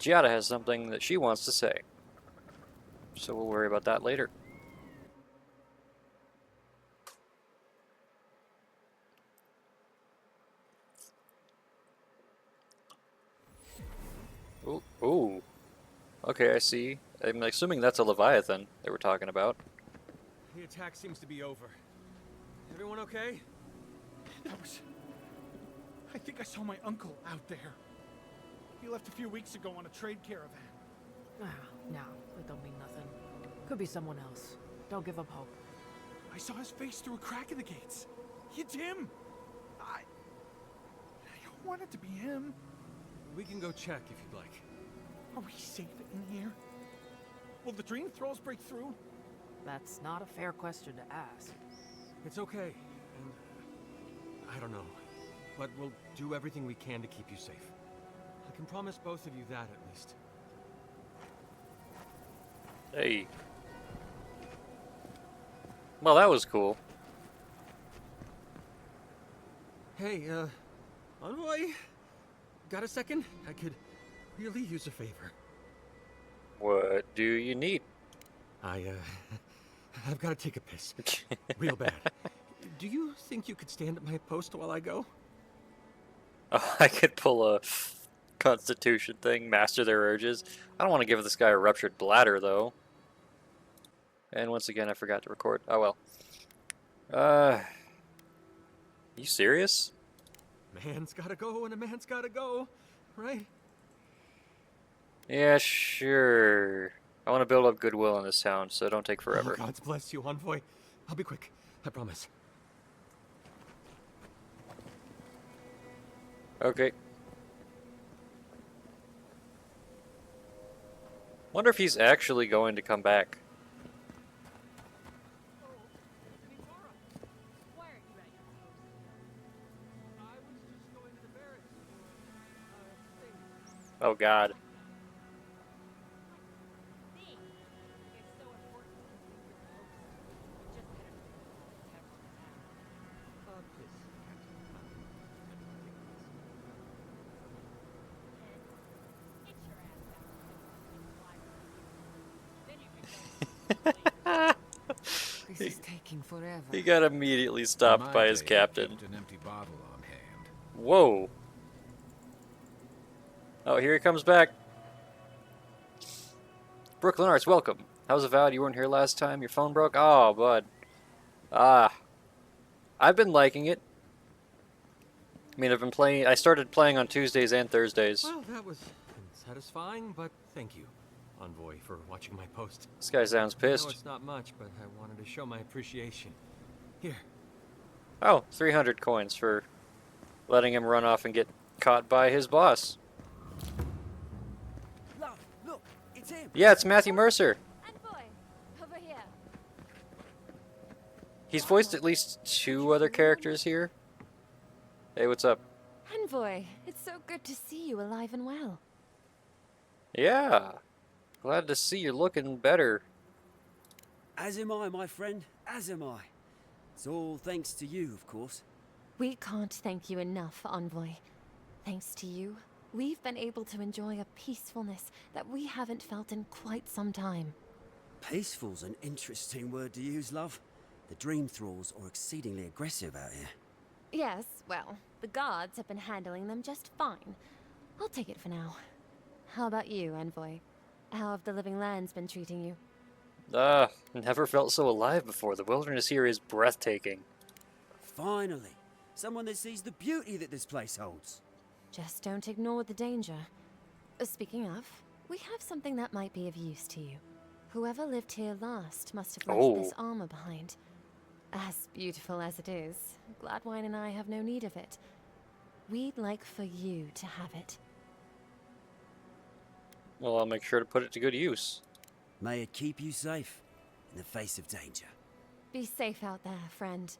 Giada has something that she wants to say. So we'll worry about that later. Ooh, ooh. Okay, I see. I'm assuming that's a Leviathan they were talking about. The attack seems to be over. Everyone okay? I think I saw my uncle out there. He left a few weeks ago on a trade caravan. Ah, no, it don't mean nothing. Could be someone else. Don't give up hope. I saw his face through a crack in the gates. It's him. I want it to be him. We can go check if you'd like. Are we safe in here? Will the dream thralls break through? That's not a fair question to ask. It's okay. And I don't know. But we'll do everything we can to keep you safe. I can promise both of you that at least. Hey. Well, that was cool. Hey, Envoy? Got a second? I could really use a favor. What do you need? I've got to take a piss. Real bad. Do you think you could stand at my post while I go? Oh, I could pull a constitution thing, master their urges. I don't want to give this guy a ruptured bladder, though. And once again, I forgot to record. Oh well. You serious? Man's gotta go and a man's gotta go, right? Yeah, sure. I want to build up goodwill in this town, so don't take forever. Oh, God bless you, Envoy. I'll be quick. I promise. Okay. Wonder if he's actually going to come back. Oh God. This is taking forever. He got immediately stopped by his captain. An empty bottle on hand. Whoa. Oh, here he comes back. Brooklyn Arts, welcome. How's Avowed? You weren't here last time. Your phone broke? Oh, bud. I've been liking it. I mean, I started playing on Tuesdays and Thursdays. Well, that was satisfying, but thank you, Envoy, for watching my post. This guy sounds I know pissed. it's not much, but I wanted to show my appreciation. Here. Oh, 300 coins for letting him run off and get caught by his boss. Love, look, it's him. Yeah, it's Matthew Mercer. Envoy, over here. He's voiced at least 2 other characters here. Hey, what's up? Envoy, it's so good to see you alive and well. Yeah. Glad to see you looking better. As am I, my friend, as am I. It's all thanks to you, of course. We can't thank you enough, Envoy. Thanks to you, we've been able to enjoy a peacefulness that we haven't felt in quite some time. Peaceful's an interesting word to use, love. The dream thralls are exceedingly aggressive out here. Yes, well, the guards have been handling them just fine. I'll take it for now. How about you, Envoy? How have the living lands been treating you? Never felt so alive before. The wilderness here is breathtaking. Finally, someone that sees the beauty that this place holds. Just don't ignore the danger. Speaking of, we have something that might be of use to you. Whoever lived here last must have left this armor behind. As beautiful as it is, Gladwine and I have no need of it. We'd like for you to have it. Well, I'll make sure to put it to good use. May it keep you safe in the face of danger. Be safe out there, friend.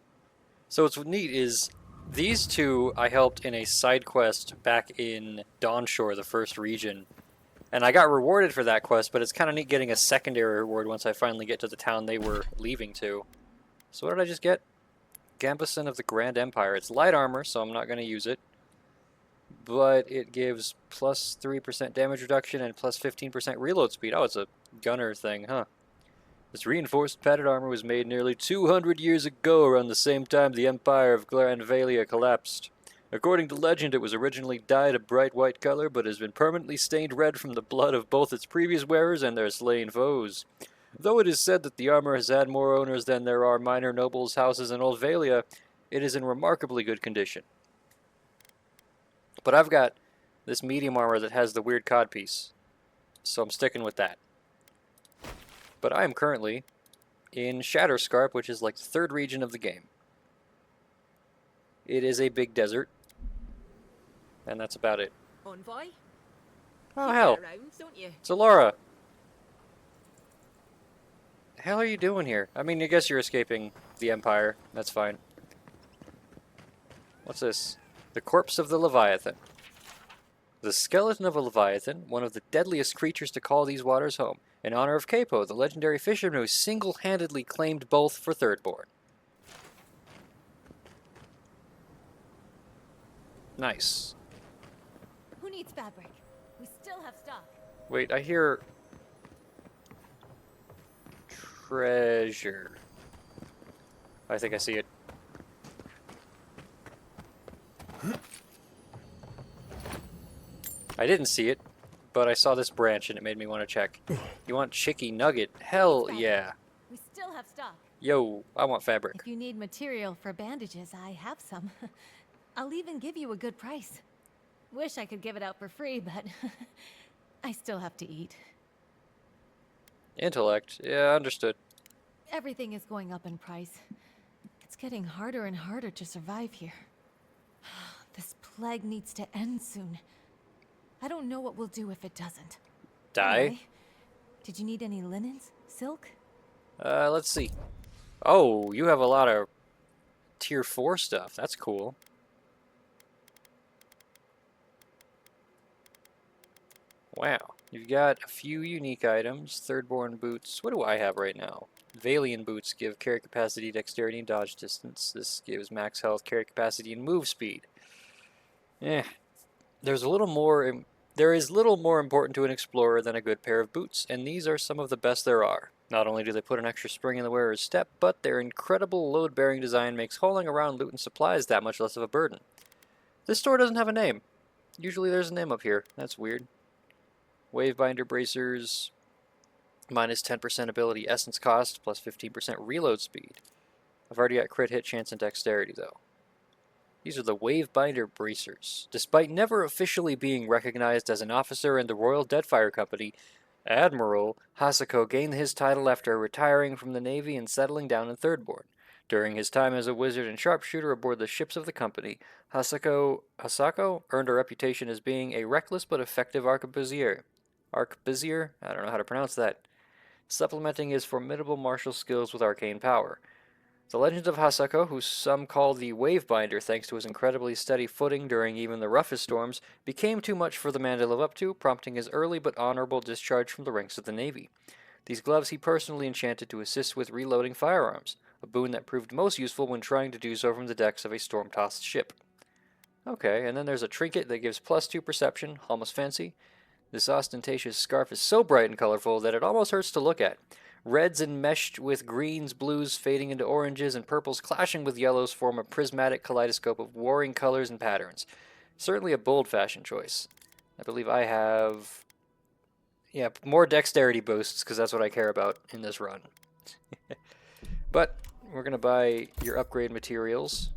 So what's neat is these 2 I helped in a side quest back in Dawnshore, the first region. And I got rewarded for that quest, but it's kind of neat getting a secondary reward once I finally get to the town they were leaving to. So what did I just get? Gambeson of the Grand Empire. It's light armor, so I'm not going to use it. but it gives plus 3% damage reduction and plus 15% reload speed. Oh, it's a gunner thing, huh? This reinforced padded armor was made nearly 200 years ago, around the same time the Empire of Glanvalia collapsed. According to legend, it was originally dyed a bright white color, but has been permanently stained red from the blood of both its previous wearers and their slain foes. Though it is said that the armor has had more owners than there are minor nobles' houses in Old Valia, it is in remarkably good condition. But I've got this medium armor that has the weird codpiece, so I'm sticking with that. But I am currently in Shatterscarp, which is like the third region of the game. It is a big desert, and that's about it. Envoy? Oh, You hell. get around, don't you? It's Laura. The hell are you doing here? I mean, I guess you're escaping the Empire. That's fine. What's this? The corpse of the Leviathan. The skeleton of a Leviathan, one of the deadliest creatures to call these waters home, in honor of Capo, the legendary fisherman who single-handedly claimed both for Thirdborn. Nice. Who needs fabric? We still have stock. Wait, I hear... treasure. I think I see it. I didn't see it, but I saw this branch and it made me want to check. You want chicky nugget? Hell yeah. We still have stock. Yo, I want fabric. If you need material for bandages, I have some. I'll even give you a good price. Wish I could give it out for free, but I still have to eat. Intellect. Yeah, understood. Everything is going up in price. It's getting harder and harder to survive here. This plague needs to end soon. I don't know what we'll do if it doesn't. Die? Anyway, did you need any linens? Silk? Let's see. Oh, you have a lot of tier 4 stuff. That's cool. Wow. You've got a few unique items. Thirdborn boots. What do I have right now? Valian boots give carry capacity, dexterity, and dodge distance. This gives max health, carry capacity, and move speed. There is little more important to an explorer than a good pair of boots, and these are some of the best there are. Not only do they put an extra spring in the wearer's step, but their incredible load-bearing design makes hauling around loot and supplies that much less of a burden. This store doesn't have a name. Usually there's a name up here. That's weird. Wavebinder bracers, minus 10% ability essence cost, plus 15% reload speed. I've already got crit hit chance and dexterity, though. These are the Wavebinder bracers. Despite never officially being recognized as an officer in the Royal Deadfire Company, Admiral Hasako gained his title after retiring from the Navy and settling down in Thirdborn. During his time as a wizard and sharpshooter aboard the ships of the company, Hasako earned a reputation as being a reckless but effective arquebusier. Arquebusier? I don't know how to pronounce that. Supplementing his formidable martial skills with arcane power. The legend of Hasako, who some call the Wavebinder thanks to his incredibly steady footing during even the roughest storms, became too much for the man to live up to, prompting his early but honorable discharge from the ranks of the Navy. These gloves he personally enchanted to assist with reloading firearms, a boon that proved most useful when trying to do so from the decks of a storm-tossed ship. Okay, and then there's a trinket that gives plus 2 perception, almost fancy. This ostentatious scarf is so bright and colorful that it almost hurts to look at. Reds enmeshed with greens, blues fading into oranges, and purples clashing with yellows form a prismatic kaleidoscope of warring colors and patterns. Certainly a bold fashion choice. I believe I have... yeah, more dexterity boosts, because that's what I care about in this run. But we're going to buy your upgrade materials.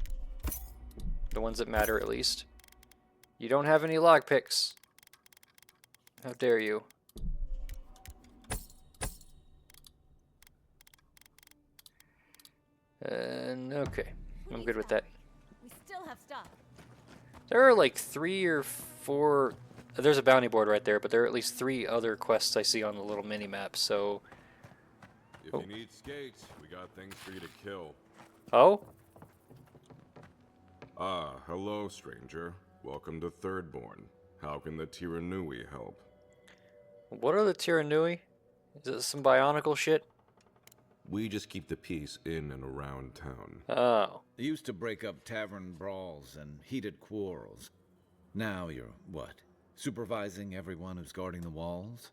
The ones that matter, at least. You don't have any lockpicks. How dare you? And okay, I'm good with that. We still have stock. There are like 3 or 4. There's a bounty board right there, but there are at least 3 other quests I see on the little mini map. So, If you need skates, we got things for you to kill. oh, Ah, hello, stranger. Welcome to Thirdborn. How can the Tiranui help? what are the Tiranui? Is it some bionicle shit? We just keep the peace in and around town. Oh, They used to break up tavern brawls and heated quarrels. Now you're what? Supervising everyone who's guarding the walls?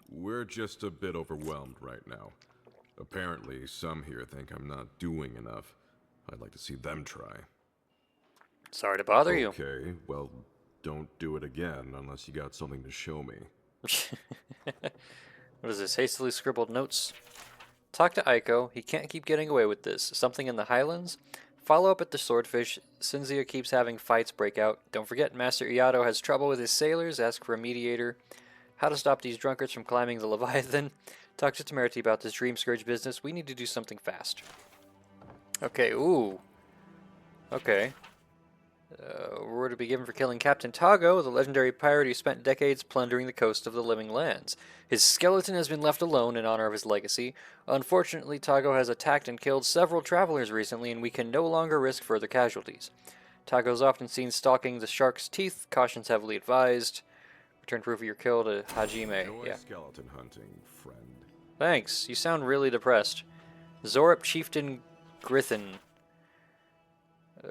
We're just a bit overwhelmed right now. Apparently, some here think I'm not doing enough. I'd like to see them try. Sorry to bother you. Okay, well, don't do it again unless you got something to show me. What is this? Hastily scribbled notes. Talk to Aiko. He can't keep getting away with this. Something in the Highlands? Follow up at the Swordfish. Cinzia keeps having fights break out. Don't forget, Master Iato has trouble with his sailors. Ask for a mediator. How to stop these drunkards from climbing the Leviathan. Talk to Temerity about this Dream Scourge business. We need to do something fast. Okay, ooh. Okay. Reward to be given for killing Captain Tago, the legendary pirate who spent decades plundering the coast of the living lands. His skeleton has been left alone in honor of his legacy. Unfortunately, Tago has attacked and killed several travelers recently, and we can no longer risk further casualties. Tago is often seen stalking the shark's teeth. Caution's heavily advised. Return proof of your kill to Hajime. Enjoy Yeah. skeleton hunting, friend. Thanks. You sound really depressed. Zorup Chieftain Grithin.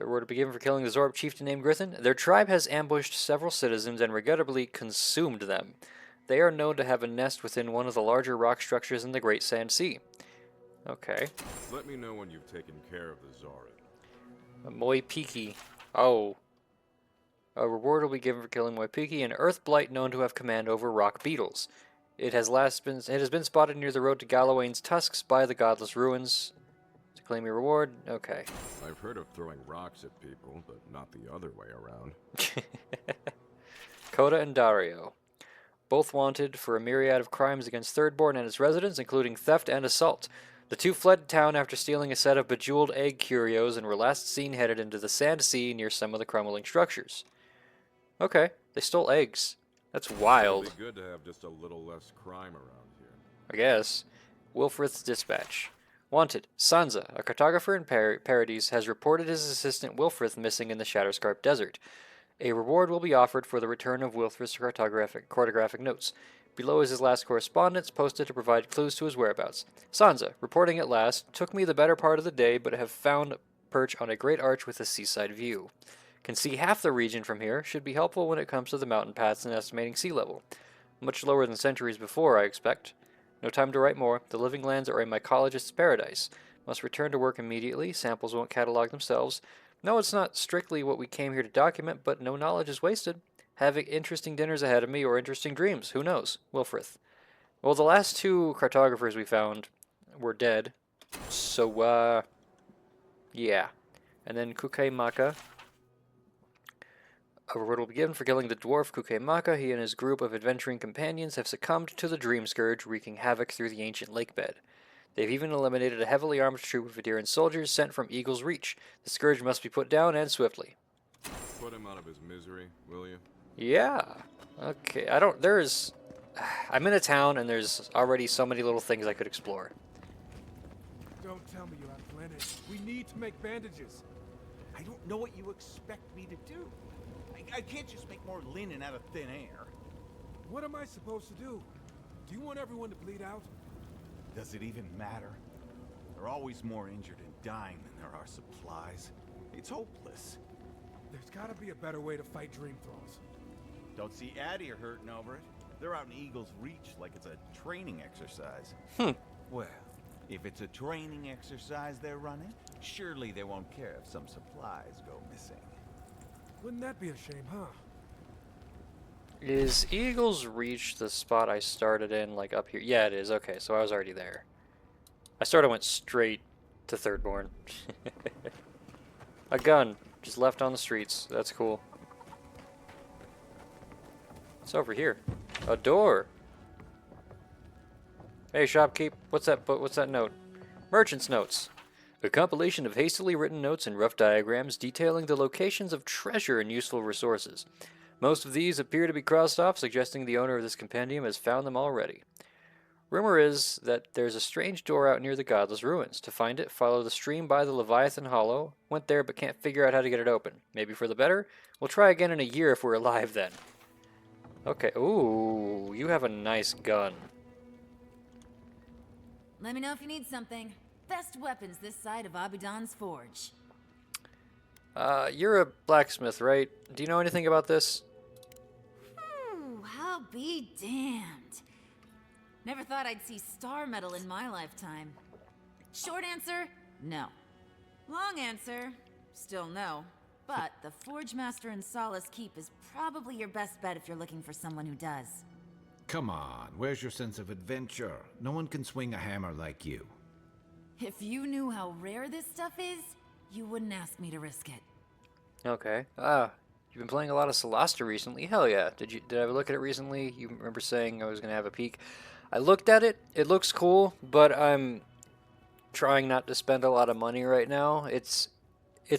Were to be given for killing the Zorup chieftain named Grithin. Their tribe has ambushed several citizens and regrettably consumed them. They are known to have a nest within one of the larger rock structures in the Great Sand Sea. Okay. Let me know when you've taken care of the Zorin. Moipiki. Oh. A reward will be given for killing Moipiki, an earth blight known to have command over rock beetles. It has been spotted near the road to Galawain's tusks by the godless ruins. To claim your reward, okay. I've heard of throwing rocks at people, but not the other way around. Coda and Dario. Both wanted for a myriad of crimes against Thirdborn and its residents, including theft and assault. The two fled town after stealing a set of bejeweled egg curios and were last seen headed into the Sand Sea near some of the crumbling structures. Okay, they stole eggs. That's wild. It'd be good to have just a little less crime around here. I guess. Wilfrith's dispatch. Wanted. Sansa, a cartographer in Paradise, has reported his assistant Wilfrith missing in the Shadowscarp Desert. A reward will be offered for the return of Wilfrith's cartographic notes. Below is his last correspondence, posted to provide clues to his whereabouts. Sansa, reporting at last, took me the better part of the day, but have found perch on a great arch with a seaside view. Can see half the region from here, should be helpful when it comes to the mountain paths and estimating sea level. Much lower than centuries before, I expect. No time to write more. The living lands are a mycologist's paradise. Must return to work immediately. Samples won't catalog themselves. No, it's not strictly what we came here to document, but no knowledge is wasted. Having interesting dinners ahead of me or interesting dreams. Who knows? Wilfrith. Well, the last two cartographers we found were dead. So, yeah. And then Kukemaka. A reward will be given for killing the dwarf Kukemaka. He and his group of adventuring companions have succumbed to the Dream Scourge, wreaking havoc through the ancient lake bed. They've even eliminated a heavily armed troop of Aedyran soldiers sent from Eagle's Reach. The Scourge must be put down, and swiftly. Put him out of his misery, will you? Yeah. Okay, I'm in a town, and there's already so many little things I could explore. Don't tell me you have plenty. We need to make bandages. I don't know what you expect me to do. I can't just make more linen out of thin air. What am I supposed to do? Do you want everyone to bleed out? Does it even matter? There are always more injured and dying than there are supplies. It's hopeless. There's gotta be a better way to fight dream thralls. Don't see Addie are hurting over it. They're out in Eagle's Reach like it's a training exercise. Well, if it's a training exercise they're running, surely they won't care if some supplies go missing. Wouldn't that be a shame, huh? Is Eagle's Reach the spot I started in, like up here? Yeah, it is. Okay, so I was already there. I sort of went straight to Thirdborn. A gun, just left on the streets. That's cool. What's over here? A door. Hey, shopkeep. What's that note? Merchant's notes. A compilation of hastily written notes and rough diagrams detailing the locations of treasure and useful resources. Most of these appear to be crossed off, suggesting the owner of this compendium has found them already. Rumor is that there's a strange door out near the Godless Ruins. To find it, follow the stream by the Leviathan Hollow. Went there but can't figure out how to get it open. Maybe for the better? We'll try again in a year if we're alive then. Okay, ooh, you have a nice gun. Let me know if you need something. Best weapons this side of Abidan's forge. You're a blacksmith, right? Do you know anything about this? I'll be damned. Never thought I'd see star metal in my lifetime. Short answer, no. Long answer, still no. But the Forge Master in Solace Keep is probably your best bet if you're looking for someone who does. Come on, where's your sense of adventure? No one can swing a hammer like you. If you knew how rare this stuff is, you wouldn't ask me to risk it. Okay. You've been playing a lot of Solasta recently. Hell yeah. Did I have a look at it recently? You remember saying I was gonna have a peek. I looked at it. It looks cool, but I'm trying not to spend a lot of money right now. It's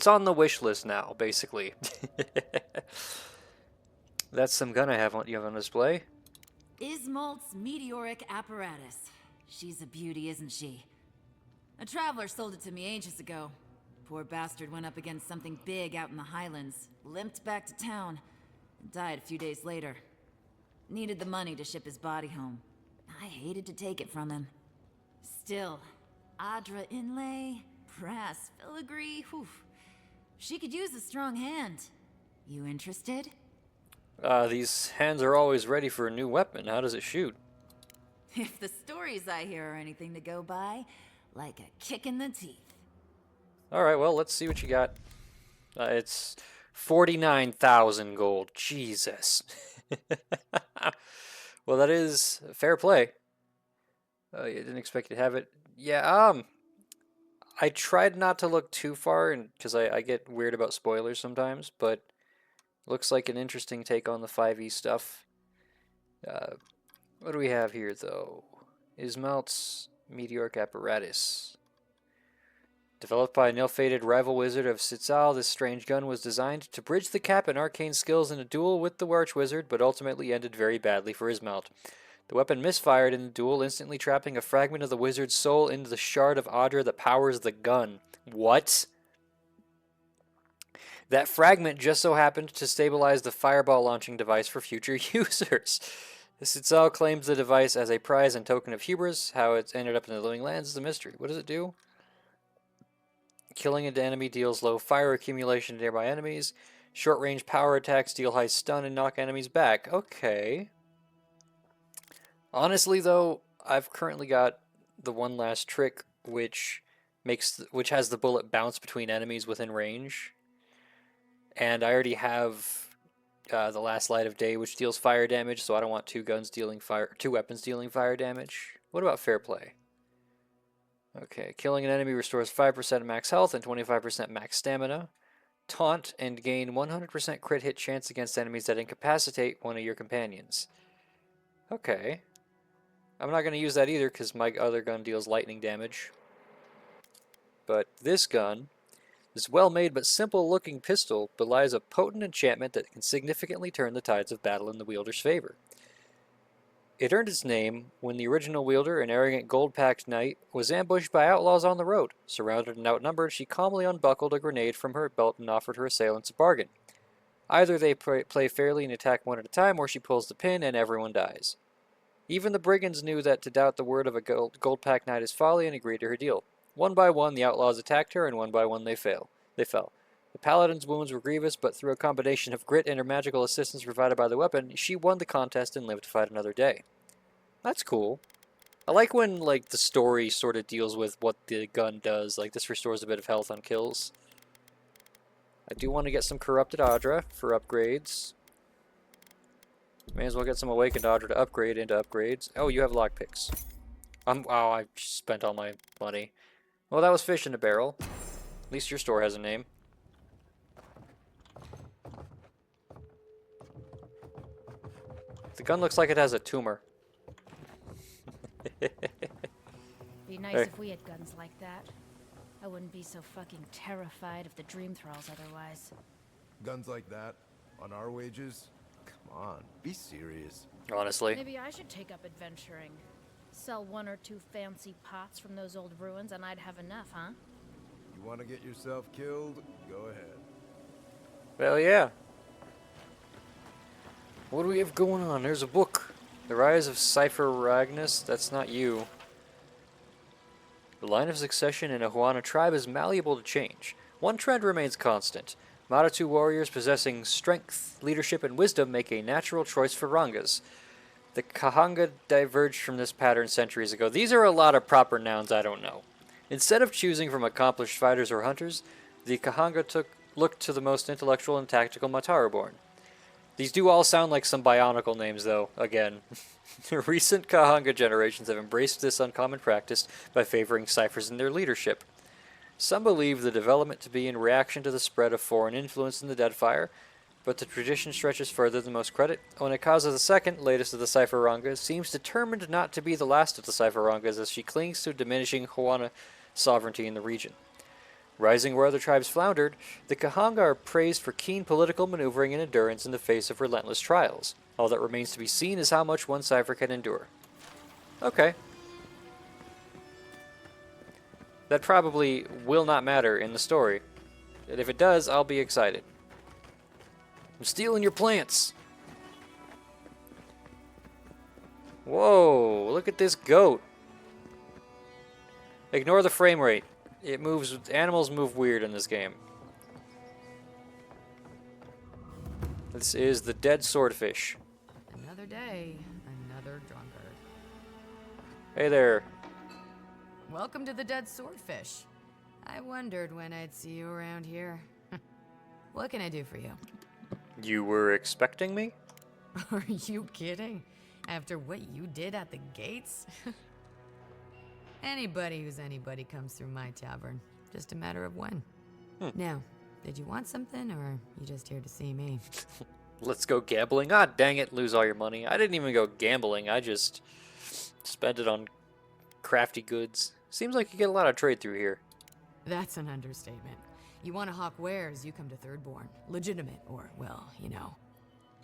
on the wish list now, basically. That's some gun I have on display. Ismalt's meteoric apparatus. She's a beauty, isn't she? A traveler sold it to me ages ago. Poor bastard went up against something big out in the Highlands, limped back to town, and died a few days later. Needed the money to ship his body home. I hated to take it from him. Still, Aedyran inlay, brass filigree, whew. She could use a strong hand. You interested? These hands are always ready for a new weapon. How does it shoot? If the stories I hear are anything to go by, like a kick in the teeth. Alright, well, let's see what you got. It's 49,000 gold. Jesus. Well, that is fair play. You didn't expect to have it. Yeah, I tried not to look too far, because I get weird about spoilers sometimes, but looks like an interesting take on the 5e stuff. What do we have here, though? Ismalt's meteoric apparatus. Developed by an ill-fated rival wizard of Sitzal, this strange gun was designed to bridge the gap in arcane skills in a duel with the Archwizard, but ultimately ended very badly for Ismalt. The weapon misfired in the duel, instantly trapping a fragment of the wizard's soul into the shard of Aedyran that powers the gun. What? That fragment just so happened to stabilize the fireball launching device for future users. Sitzal claims the device as a prize and token of hubris. How it's ended up in the Living Lands is a mystery. What does it do? Killing an enemy deals low fire accumulation to nearby enemies. Short-range power attacks deal high stun and knock enemies back. Okay. Honestly, though, I've currently got the one last trick, which has the bullet bounce between enemies within range. And I already have the last light of day, which deals fire damage, so I don't want two weapons dealing fire damage. What about fair play? Okay, killing an enemy restores 5% max health and 25% max stamina. Taunt and gain 100% crit hit chance against enemies that incapacitate one of your companions. Okay. I'm not going to use that either because my other gun deals lightning damage. But this gun, this well-made but simple-looking pistol, belies a potent enchantment that can significantly turn the tides of battle in the wielder's favor. It earned its name when the original wielder, an arrogant gold-packed knight, was ambushed by outlaws on the road. Surrounded and outnumbered, she calmly unbuckled a grenade from her belt and offered her assailants a bargain. Either they play fairly and attack one at a time, or she pulls the pin and everyone dies. Even the brigands knew that to doubt the word of a gold-packed knight is folly and agreed to her deal. One by one, the outlaws attacked her, and one by one they fell. The paladin's wounds were grievous, but through a combination of grit and her magical assistance provided by the weapon, she won the contest and lived to fight another day. That's cool. I like when, like, the story sort of deals with what the gun does. Like, this restores a bit of health on kills. I do want to get some Corrupted Aedyran for upgrades. May as well get some Awakened Aedyran to upgrade into upgrades. Oh, you have lockpicks. Oh, I spent all my money. Well, that was fish in a barrel. At least your store has a name. The gun looks like it has a tumor. Be nice if we had guns like that. I wouldn't be so fucking terrified of the dream thralls otherwise. Guns like that? On our wages? Come on, be serious. Honestly. Maybe I should take up adventuring. Sell one or two fancy pots from those old ruins and I'd have enough, huh? You want to get yourself killed? Go ahead. Well, yeah. What do we have going on? There's a book. The Rise of Cypher Ragnus. That's not you. The line of succession in a Huana tribe is malleable to change. One trend remains constant. Madatu warriors possessing strength, leadership, and wisdom make a natural choice for Rangas. The Kahanga diverged from this pattern centuries ago. These are a lot of proper nouns I don't know. Instead of choosing from accomplished fighters or hunters, the Kahanga looked to the most intellectual and tactical Mataruborn. These do all sound like some bionicle names, though, again. Recent Kahanga generations have embraced this uncommon practice by favoring ciphers in their leadership. Some believe the development to be in reaction to the spread of foreign influence in the Deadfire, but the tradition stretches further than most credit. Onekaza II, latest of the Cypherangas, seems determined not to be the last of the Cypherangas as she clings to diminishing Huana sovereignty in the region. Rising where other tribes floundered, the Kahanga are praised for keen political maneuvering and endurance in the face of relentless trials. All that remains to be seen is how much one cipher can endure. Okay. That probably will not matter in the story. And if it does, I'll be excited. I'm stealing your plants! Whoa, look at this goat. Ignore the frame rate. It moves, animals move weird in this game. This is the dead swordfish. Another day, another drunkard. Hey there. Welcome to the dead swordfish. I wondered when I'd see you around here. What can I do for you? You were expecting me? Are you kidding? After what you did at the gates? Anybody who's anybody comes through my tavern. Just a matter of when. Now, did you want something, or are you just here to see me? Let's go gambling. Ah, dang it, lose all your money. I didn't even go gambling. I just spent it on crafty goods. Seems like you get a lot of trade through here. That's an understatement. You want to hawk wares, you come to Thirdborn. Legitimate, or, well, you know.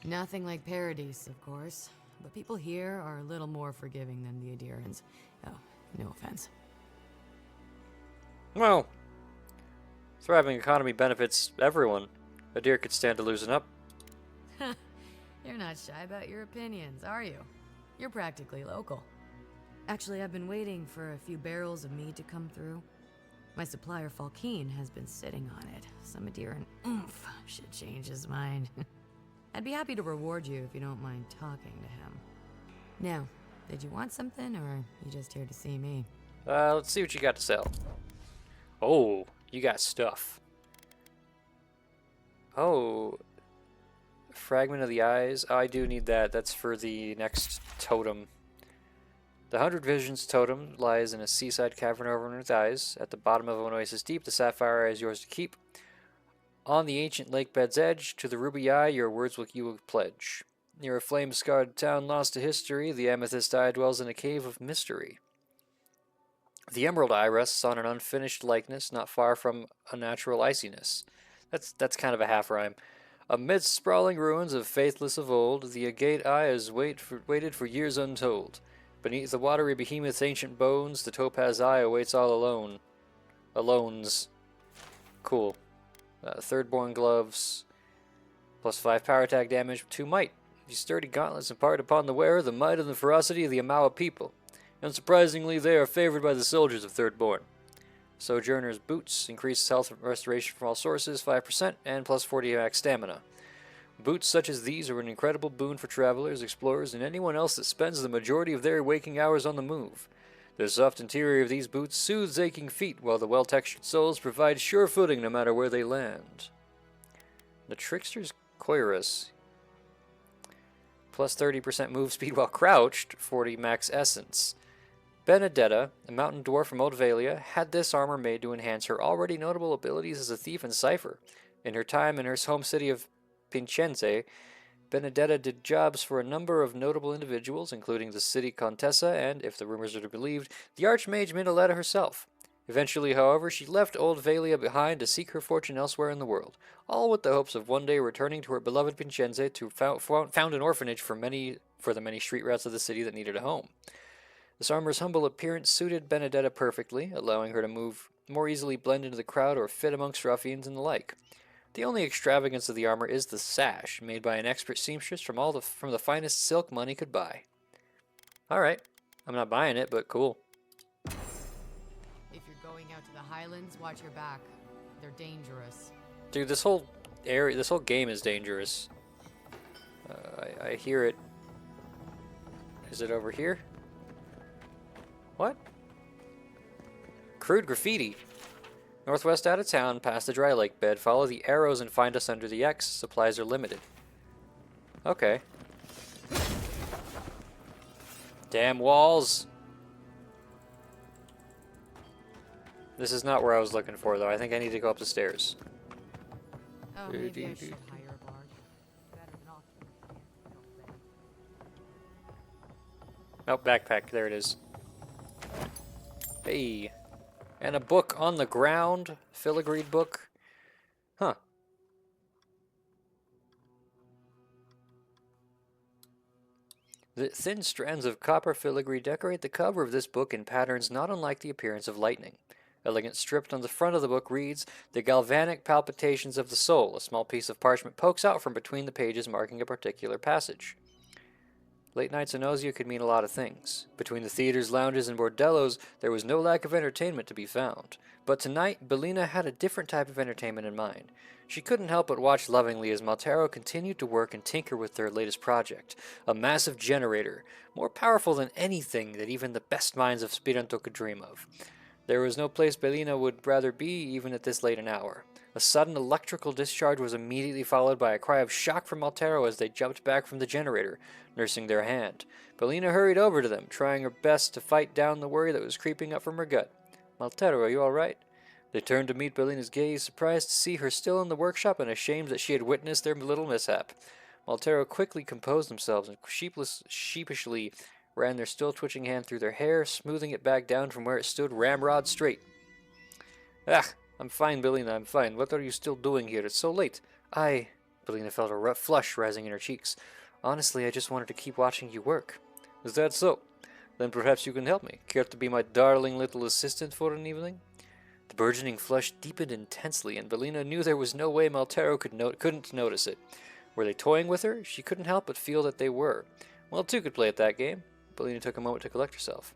Nothing like Paradise, of course. But people here are a little more forgiving than the Aedyrans. Oh, no offense. Well, thriving economy benefits everyone. A deer could stand to loosen up. You're not shy about your opinions, are you? You're practically local. Actually, I've been waiting for a few barrels of mead to come through. My supplier, Falkeen, has been sitting on it. Some Aedyran oomph should change his mind. I'd be happy to reward you if you don't mind talking to him. Now, did you want something, or are you just here to see me? Let's see what you got to sell. Oh, you got stuff. Oh, fragment of the eyes. Oh, I do need that. That's for the next totem. The 100 Visions totem lies in a seaside cavern over 100 eyes. At the bottom of an oasis deep, the sapphire eye is yours to keep. On the ancient lake bed's edge, to the ruby eye, your words you will pledge. Near a flame-scarred town lost to history, the amethyst eye dwells in a cave of mystery. The emerald eye rests on an unfinished likeness, not far from a natural iciness. That's kind of a half rhyme. Amidst sprawling ruins of faithless of old, the agate eye has waited for years untold. Beneath the watery behemoth's ancient bones, the topaz eye awaits all alone. Alones. Cool. Thirdborn gloves. Plus 5 power attack damage, 2 might. These sturdy gauntlets impart upon the wearer the might and the ferocity of the Amawa people. Unsurprisingly, they are favored by the soldiers of Thirdborn. Sojourner's boots increase health restoration from all sources, 5%, and plus 40 max stamina. Boots such as these are an incredible boon for travelers, explorers, and anyone else that spends the majority of their waking hours on the move. The soft interior of these boots soothes aching feet, while the well-textured soles provide sure footing no matter where they land. The Trickster's Coirus. Plus 30% move speed while crouched, 40 max essence. Benedetta, a mountain dwarf from Old Valia, had this armor made to enhance her already notable abilities as a thief and cipher. In her time in her home city of Pincense, Benedetta did jobs for a number of notable individuals, including the city Contessa and, if the rumors are to be believed, the Archmage Mindoletta herself. Eventually, however, she left Old Valia behind to seek her fortune elsewhere in the world, all with the hopes of one day returning to her beloved Pincense to found an orphanage for the many street rats of the city that needed a home. This armor's humble appearance suited Benedetta perfectly, allowing her to more easily blend into the crowd or fit amongst ruffians and the like. The only extravagance of the armor is the sash, made by an expert seamstress from the finest silk money could buy. Alright, I'm not buying it, but cool. If you're going out to the Highlands, watch your back. They're dangerous. Dude, this whole area, this whole game is dangerous. I hear it. Is it over here? What? Crude graffiti. Northwest out of town, past the dry lake bed. Follow the arrows and find us under the X. Supplies are limited. Okay. Damn walls. This is not where I was looking for, though. I think I need to go up the stairs. Oh, maybe I should hire a bard. Better than off. Oh, backpack. There it is. Hey. And a book on the ground. Filigreed book. Huh. The thin strands of copper filigree decorate the cover of this book in patterns not unlike the appearance of lightning. Elegant stripped on the front of the book reads, "The galvanic palpitations of the soul." A small piece of parchment pokes out from between the pages, marking a particular passage. Late nights in Ozia could mean a lot of things. Between the theaters, lounges, and bordellos, there was no lack of entertainment to be found. But tonight, Bellina had a different type of entertainment in mind. She couldn't help but watch lovingly as Maltero continued to work and tinker with their latest project, a massive generator, more powerful than anything that even the best minds of Spiranto could dream of. There was no place Bellina would rather be, even at this late an hour. A sudden electrical discharge was immediately followed by a cry of shock from Maltero as they jumped back from the generator, nursing their hand. Bellina hurried over to them, trying her best to fight down the worry that was creeping up from her gut. "Maltero, are you all right?" They turned to meet Bellina's gaze, surprised to see her still in the workshop and ashamed that she had witnessed their little mishap. Maltero quickly composed themselves and sheepishly ran their still twitching hand through their hair, smoothing it back down from where it stood ramrod straight. "Ah, I'm fine, Bellina, I'm fine. What are you still doing here? It's so late." Bellina felt a rough flush rising in her cheeks. "Honestly, I just wanted to keep watching you work." "Is that so? Then perhaps you can help me. Care to be my darling little assistant for an evening?" The burgeoning flush deepened intensely, and Bellina knew there was no way Maltero couldn't notice it. Were they toying with her? She couldn't help but feel that they were. Well, two could play at that game. Bellina took a moment to collect herself.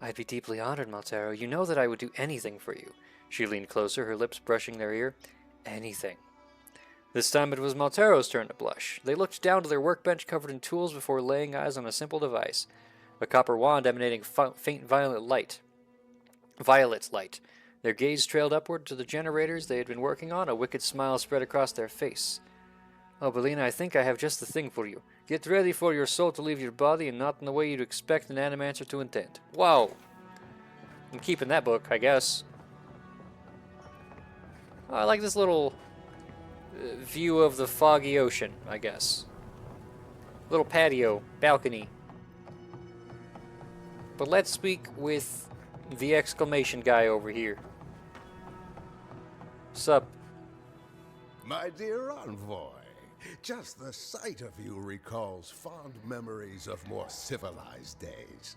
"I'd be deeply honored, Maltero. You know that I would do anything for you." She leaned closer, her lips brushing their ear. "Anything." This time it was Maltero's turn to blush. They looked down to their workbench covered in tools before laying eyes on a simple device. A copper wand emanating faint violet light. Their gaze trailed upward to the generators they had been working on. A wicked smile spread across their face. "Oh, Bellina, I think I have just the thing for you. Get ready for your soul to leave your body, and not in the way you'd expect an animancer to intend." Wow! I'm keeping that book, I guess. Oh, I like this little view of the foggy ocean, I guess. Little patio, balcony. But let's speak with the exclamation guy over here. Sup? My dear envoy, just the sight of you recalls fond memories of more civilized days.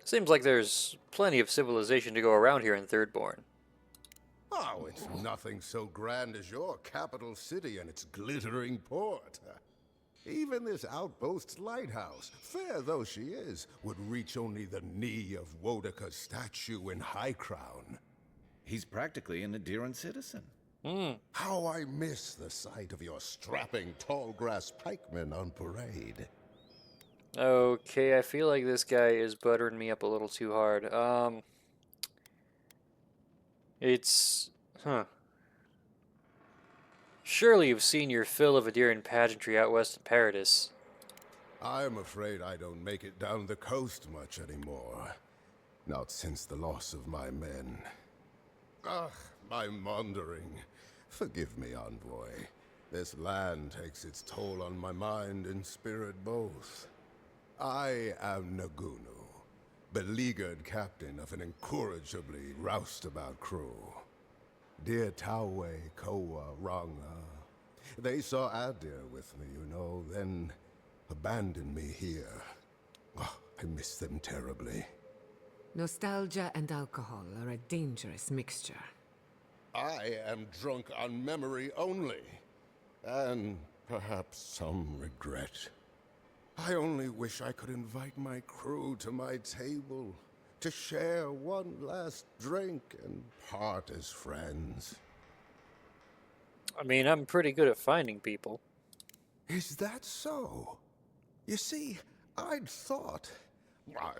Seems like there's plenty of civilization to go around here in Thirdborn. Oh, it's nothing so grand as your capital city and its glittering port. Even this outpost's lighthouse, fair though she is, would reach only the knee of Wodaka's statue in High Crown. He's practically an Aedyran citizen. How I miss the sight of your strapping tall grass pikemen on parade. Okay, I feel like this guy is buttering me up a little too hard. Surely you've seen your fill of Aedyran pageantry out west in Paradis. I'm afraid I don't make it down the coast much anymore. Not since the loss of my men. Ugh, I'm wandering. Forgive me, envoy. This land takes its toll on my mind and spirit both. I am Nagunu, beleaguered captain of an incorrigibly roustabout crew. Dear Tawe, Koa, Ranga. They saw Adir with me, you know, then abandoned me here. Oh, I miss them terribly. Nostalgia and alcohol are a dangerous mixture. I am drunk on memory only, and perhaps some regret. I only wish I could invite my crew to my table, To share one last drink and part as friends. I mean, I'm pretty good at finding people. Is that so? You see, I'd thought,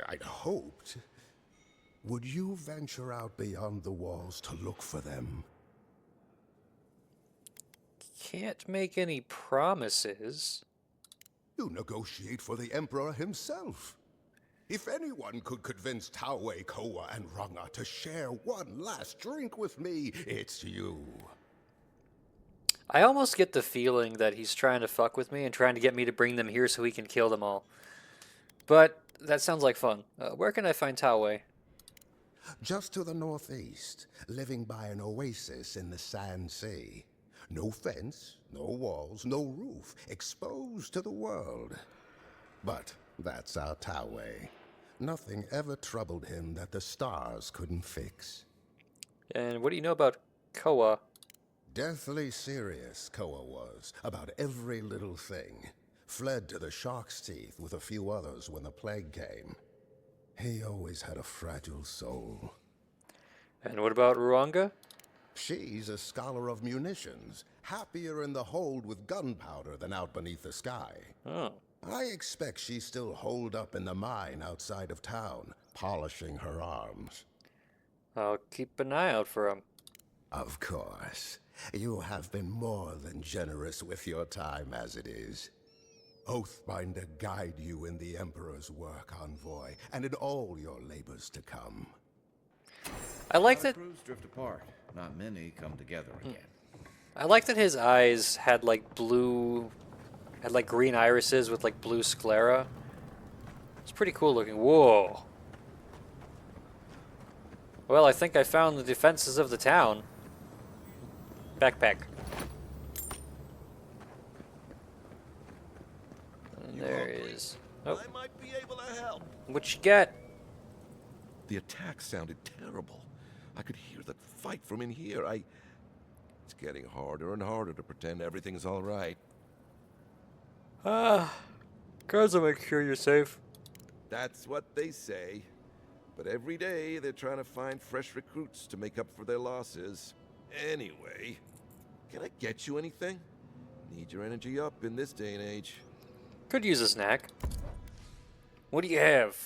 I'd hoped. Would you venture out beyond the walls to look for them? Can't make any promises. You negotiate for the Emperor himself. If anyone could convince Taue, Koa, and Ranga to share one last drink with me, it's you. I almost get the feeling that he's trying to fuck with me and trying to get me to bring them here so he can kill them all. But that sounds like fun. Where can I find Taue? Just to the northeast, living by an oasis in the Sand Sea. No fence, no walls, no roof, exposed to the world. But that's our Taue. Nothing ever troubled him that the stars couldn't fix. And what do you know about Koa? Deathly serious, Koa was, about every little thing. Fled to the shark's teeth with a few others when the plague came. He always had a fragile soul. And what about Ruanga? She's a scholar of munitions, happier in the hold with gunpowder than out beneath the sky. Oh. I expect she's still holed up in the mine outside of town, polishing her arms. I'll keep an eye out for him. Of course. You have been more than generous with your time as it is. Oathbinder guide you in the Emperor's work, Envoy, and in all your labors to come. I like that. Crews drift apart. Not many come together again. I like that his eyes had like green irises with like blue sclera. It's pretty cool looking. Whoa. Well, I think I found the defenses of the town. Backpack. And there is. Oh. I might be able to help. What you got? The attack sounded terrible. I could hear that fight from in here. It's getting harder and harder to pretend everything's all right. Guards will make sure you're safe. That's what they say. But every day they're trying to find fresh recruits to make up for their losses. Anyway, can I get you anything? Need your energy up in this day and age. Could use a snack. What do you have?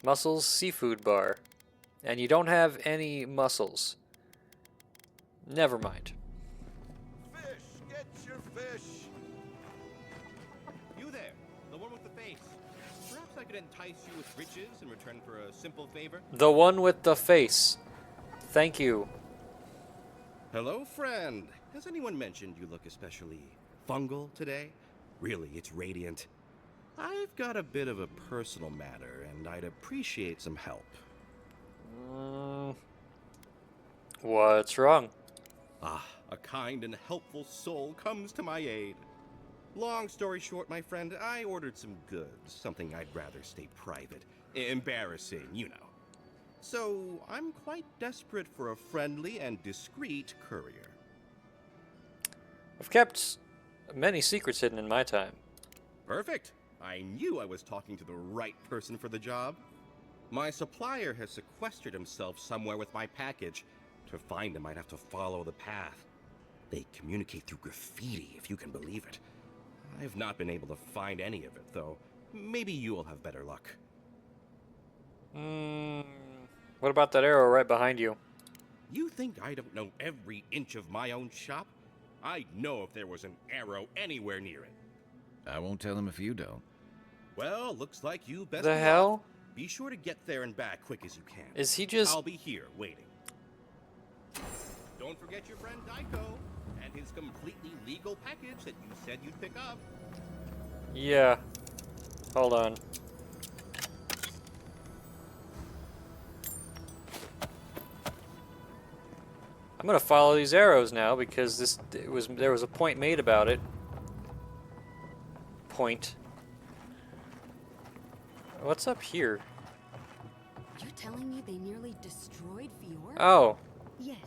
Mussels seafood bar. And you don't have any mussels. Never mind. Fish! Get your fish! You there, the one with the face. Perhaps I could entice you with riches in return for a simple favor? The one with the face. Thank you. Hello, friend. Has anyone mentioned you look especially fungal today? Really, it's radiant. I've got a bit of a personal matter, and I'd appreciate some help. What's wrong? A kind and helpful soul comes to my aid. Long story short, my friend, I ordered some goods, something I'd rather stay private. Embarrassing, you know. So, I'm quite desperate for a friendly and discreet courier. I've kept many secrets hidden in my time. Perfect. I knew I was talking to the right person for the job. My supplier has sequestered himself somewhere with my package. To find him, I'd have to follow the path. They communicate through graffiti, if you can believe it. I've not been able to find any of it, though. Maybe you'll have better luck. What about that arrow right behind you? You think I don't know every inch of my own shop? I'd know if there was an arrow anywhere near it. I won't tell him if you don't. Well, looks like you best The be hell? off. Be sure to get there and back quick as you can. Is he just... I'll be here, waiting. Don't forget your friend Daiko, and his completely legal package that you said you'd pick up. Yeah. Hold on. I'm gonna follow these arrows now because there was a point made about it. Point. What's up here? You're telling me they nearly destroyed Fior? Oh. Yes,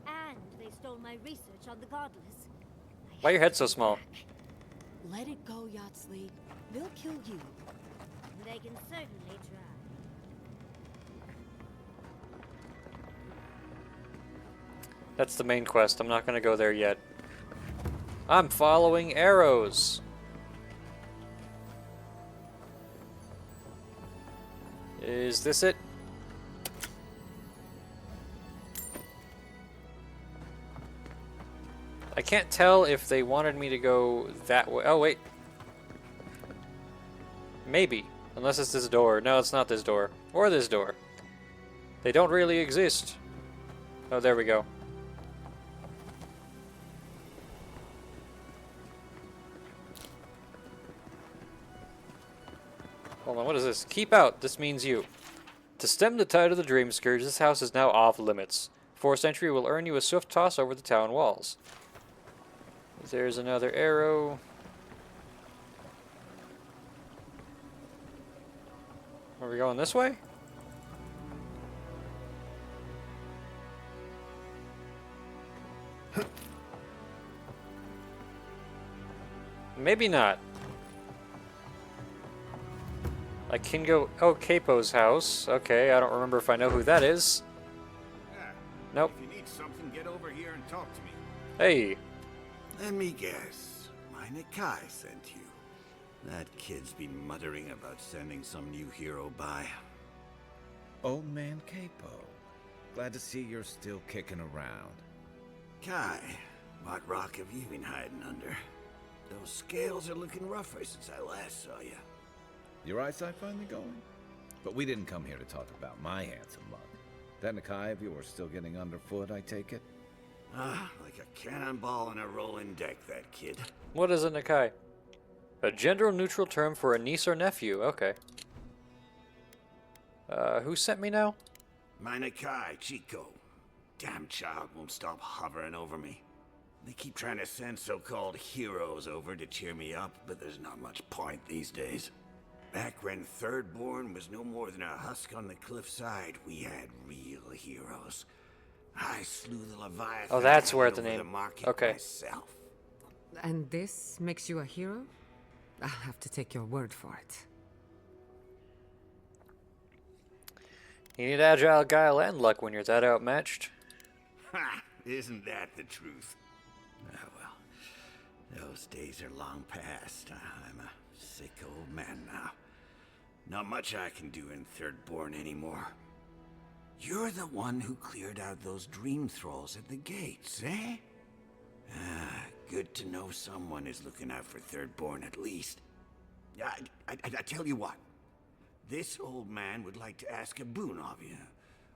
and they stole my research on the godless. Why are your head so small? Let it go, Yatsley. They'll kill you. They can certainly try. That's the main quest. I'm not going to go there yet. I'm following arrows. Is this it? I can't tell if they wanted me to go that way. Oh, wait. Maybe. Unless it's this door. No, it's not this door. Or this door. They don't really exist. Oh, there we go. Hold on, what is this? Keep out. This means you. To stem the tide of the Dream Scourge, this house is now off limits. Forced entry will earn you a swift toss over the town walls. There's another arrow. Are we going this way? Maybe not. I can go... Oh, Capo's house. Okay, I don't remember if I know who that is. Nope. If you need something, get over here and talk to me. Hey. Let me guess. My Nikai sent you. That kid's been muttering about sending some new hero by. Old man Capo. Glad to see you're still kicking around. Kai, what rock have you been hiding under? Those scales are looking rougher since I last saw you. Your eyesight finally going? But we didn't come here to talk about my handsome luck. That Nikai of yours still getting underfoot, I take it? Ah, like a cannonball in a rolling deck, that kid. What is a Nikai? A gender-neutral term for a niece or nephew. Okay. Who sent me now? My Nikai, Chico. Damn child won't stop hovering over me. They keep trying to send so-called heroes over to cheer me up, but there's not much point these days. Back when Thirdborn was no more than a husk on the cliffside, we had real heroes. I slew the Leviathan. Oh, that's where the over name. The market Okay. myself. And this makes you a hero? I'll have to take your word for it. You need agile, guile, and luck when you're that outmatched. Ha! Isn't that the truth? Ah, well, those days are long past. I'm a sick old man now. Not much I can do in Thirdborn anymore. You're the one who cleared out those dream thralls at the gates, eh? Ah, good to know someone is looking out for Thirdborn at least. I tell you what. This old man would like to ask a boon of you.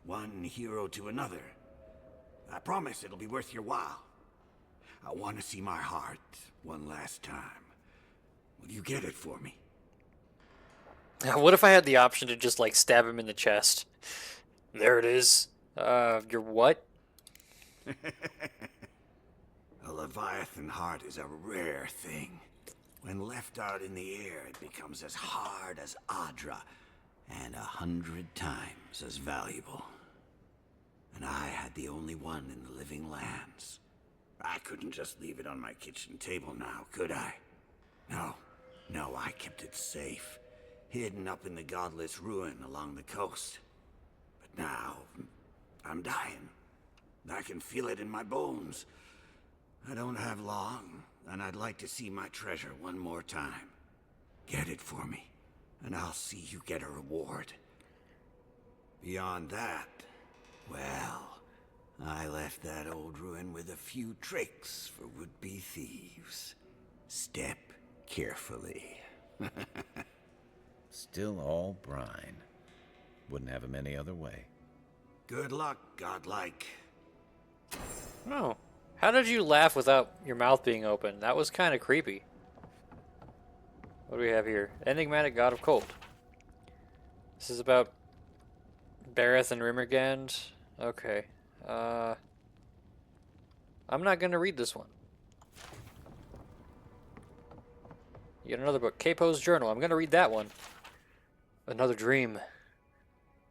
One hero to another. I promise it'll be worth your while. I want to see my heart one last time. Will you get it for me? What if I had the option to just, like, stab him in the chest? There it is. Your what? A Leviathan heart is a rare thing. When left out in the air, it becomes as hard as Aedyran, and 100 times as valuable. And I had the only one in the living lands. I couldn't just leave it on my kitchen table now, could I? No, I kept it safe, hidden up in the godless ruin along the coast. But now, I'm dying. I can feel it in my bones. I don't have long, and I'd like to see my treasure one more time. Get it for me, and I'll see you get a reward. Beyond that, well, I left that old ruin with a few tricks for would-be thieves. Step carefully. Still all brine. Wouldn't have him any other way. Good luck, godlike. Oh. How did you laugh without your mouth being open? That was kind of creepy. What do we have here? Enigmatic God of Cold. This is about Bareth and Rimmergand. Okay. I'm not going to read this one. Yet another book. Capo's Journal. I'm going to read that one. Another dream.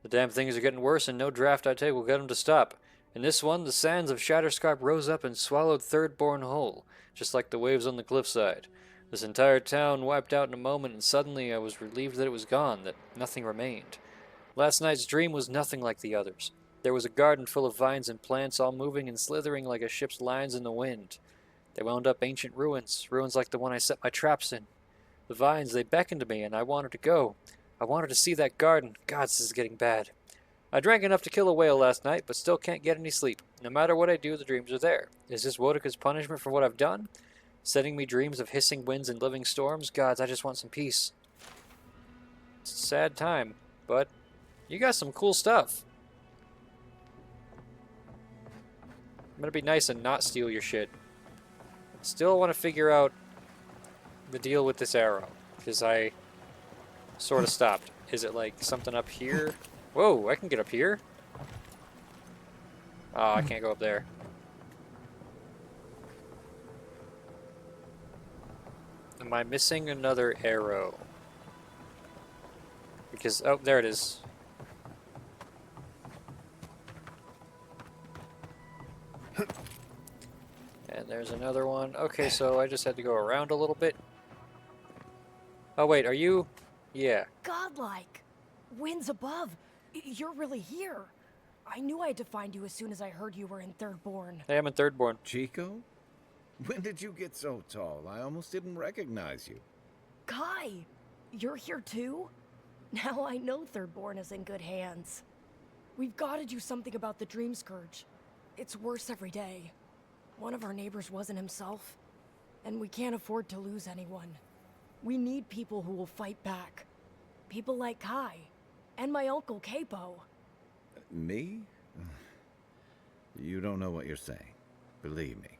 The damn things are getting worse, and no draft I take will get them to stop. In this one, the sands of Shatterscarp rose up and swallowed Thirdborn whole, just like the waves on the cliffside. This entire town wiped out in a moment, and suddenly I was relieved that it was gone, that nothing remained. Last night's dream was nothing like the others. There was a garden full of vines and plants, all moving and slithering like a ship's lines in the wind. They wound up ancient ruins, ruins like the one I set my traps in. The vines, they beckoned to me, and I wanted to go. I wanted to see that garden. God, this is getting bad. I drank enough to kill a whale last night, but still can't get any sleep. No matter what I do, the dreams are there. Is this Wodika's punishment for what I've done? Sending me dreams of hissing winds and living storms? Gods, I just want some peace. It's a sad time, but you got some cool stuff. I'm gonna be nice and not steal your shit. Still want to figure out the deal with this arrow, because I sort of stopped. Is it like something up here? Whoa, I can get up here. Oh, I can't go up there. Am I missing another arrow? Because, oh, there it is. And there's another one. Okay, so I just had to go around a little bit. Oh, wait, are you? Yeah. Godlike. Winds above. You're really here. I knew I had to find you as soon as I heard you were in Thirdborn. Hey, I'm in Thirdborn. Chico? When did you get so tall? I almost didn't recognize you. Kai, you're here too? Now I know Thirdborn is in good hands. We've got to do something about the Dream Scourge. It's worse every day. One of our neighbors wasn't himself, and we can't afford to lose anyone. We need people who will fight back. People like Kai, and my uncle Capo. Me? You don't know what you're saying. Believe me.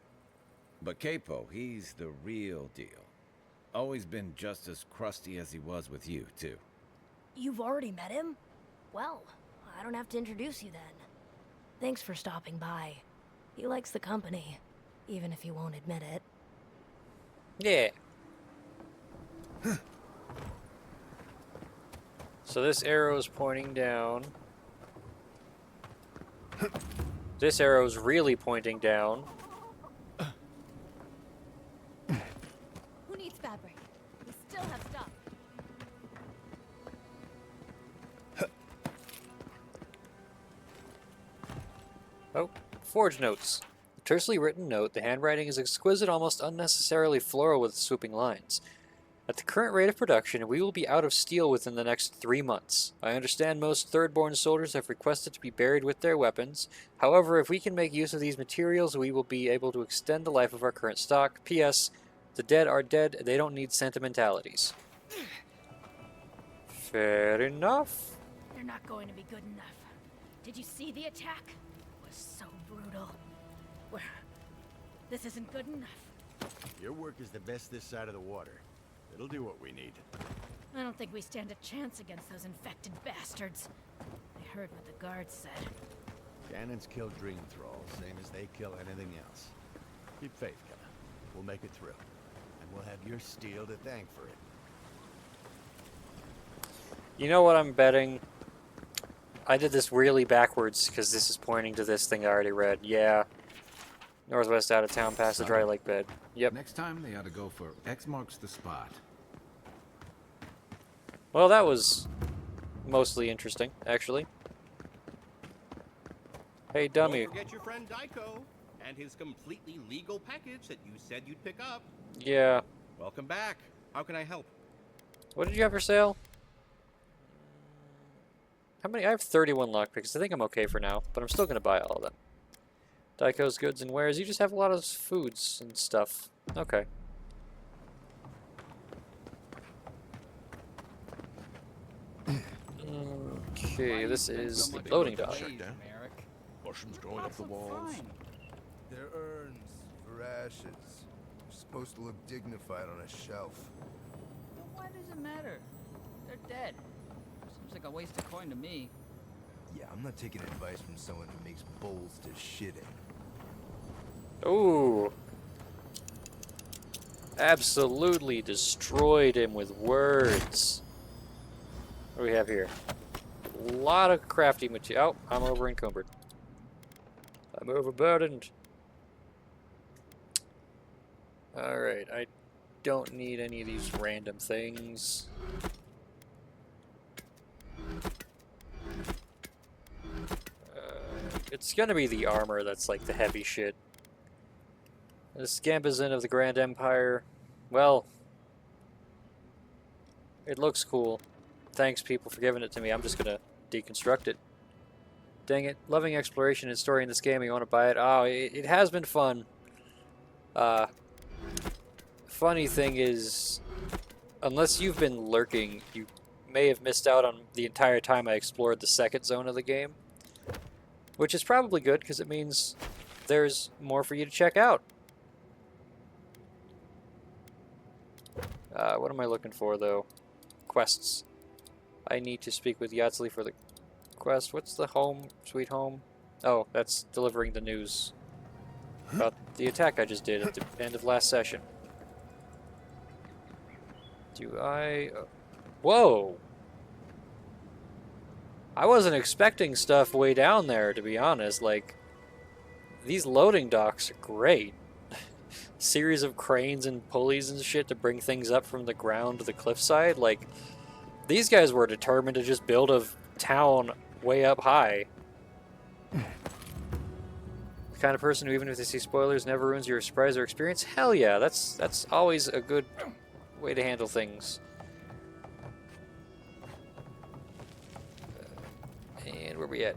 But Capo, he's the real deal. Always been just as crusty as he was with you, too. You've already met him? Well, I don't have to introduce you then. Thanks for stopping by. He likes the company, even if he won't admit it. Yeah. So this arrow is pointing down. This arrow is really pointing down. Who needs fabric? We still have stuff. Oh, forge notes. A tersely written note, the handwriting is exquisite, almost unnecessarily floral with swooping lines. At the current rate of production, we will be out of steel within the next 3 months. I understand most Thirdborn soldiers have requested to be buried with their weapons. However, if we can make use of these materials, we will be able to extend the life of our current stock. P.S. The dead are dead, they don't need sentimentalities. Fair enough. They're not going to be good enough. Did you see the attack? It was so brutal. This isn't good enough. Your work is the best this side of the water. It'll do what we need. I don't think we stand a chance against those infected bastards. I heard what the guards said. Cannons kill dream thralls, same as they kill anything else. Keep faith, Kevin. We'll make it through. And we'll have your steel to thank for it. You know what I'm betting? I did this really backwards because this is pointing to this thing I already read. Yeah. Northwest out of town past the dry lake bed. Yep. Next time they ought to go for X marks the spot. Well, that was mostly interesting, actually. Hey, dummy. Don't forget your friend Daiko and his completely legal package that you said you'd pick up. Yeah. Welcome back. How can I help? What did you have for sale? How many? I have 31 lockpicks. I think I'm okay for now, but I'm still going to buy all of them. Daiko's goods and wares. You just have a lot of foods and stuff. Okay. Okay, this is the loading dock. Mushrooms growing up the walls. They're urns for ashes. They're supposed to look dignified on a shelf. Why does it matter? They're dead. Seems like a waste of coin to me. Yeah, I'm not taking advice from someone who makes bowls to shit in. Ooh. Absolutely destroyed him with words. What do we have here? A lot of crafty material. Oh, I'm over encumbered. I'm overburdened. Alright, I don't need any of these random things. It's gonna be the armor that's like the heavy shit. The Scambazin of the Grand Empire. Well, it looks cool. Thanks, people, for giving it to me. I'm just gonna deconstruct it. Dang it. Loving exploration and story in this game. You want to buy it? Oh, it has been fun. Funny thing is, unless you've been lurking, you may have missed out on the entire time I explored the second zone of the game. Which is probably good, because it means there's more for you to check out. What am I looking for, though? Quests. I need to speak with Yatsley for the quest. What's the home, sweet home? Oh, that's delivering the news about the attack I just did at the end of last session. Do I... Whoa! I wasn't expecting stuff way down there, to be honest. Like, these loading docks are great. Series of cranes and pulleys and shit to bring things up from the ground to the cliffside. Like, these guys were determined to just build a town way up high. The kind of person who, even if they see spoilers, never ruins your surprise or experience? Hell yeah, that's always a good way to handle things. And where we at?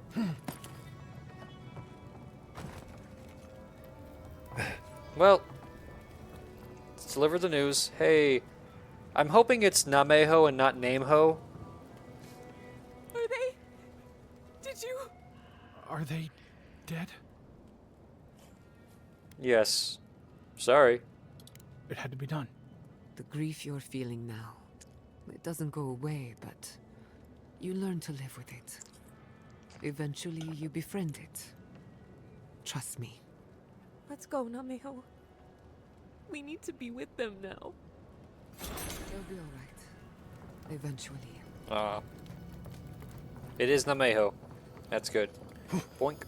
Well, let's deliver the news. Hey, I'm hoping it's Nameho and not Nameho. Are they? Did you? Are they dead? Yes. Sorry. It had to be done. The grief you're feeling now, it doesn't go away, but you learn to live with it. Eventually, you befriend it. Trust me. Let's go, Nameho. We need to be with them now. They'll be all right. Eventually. It is Nameho. That's good. Boink.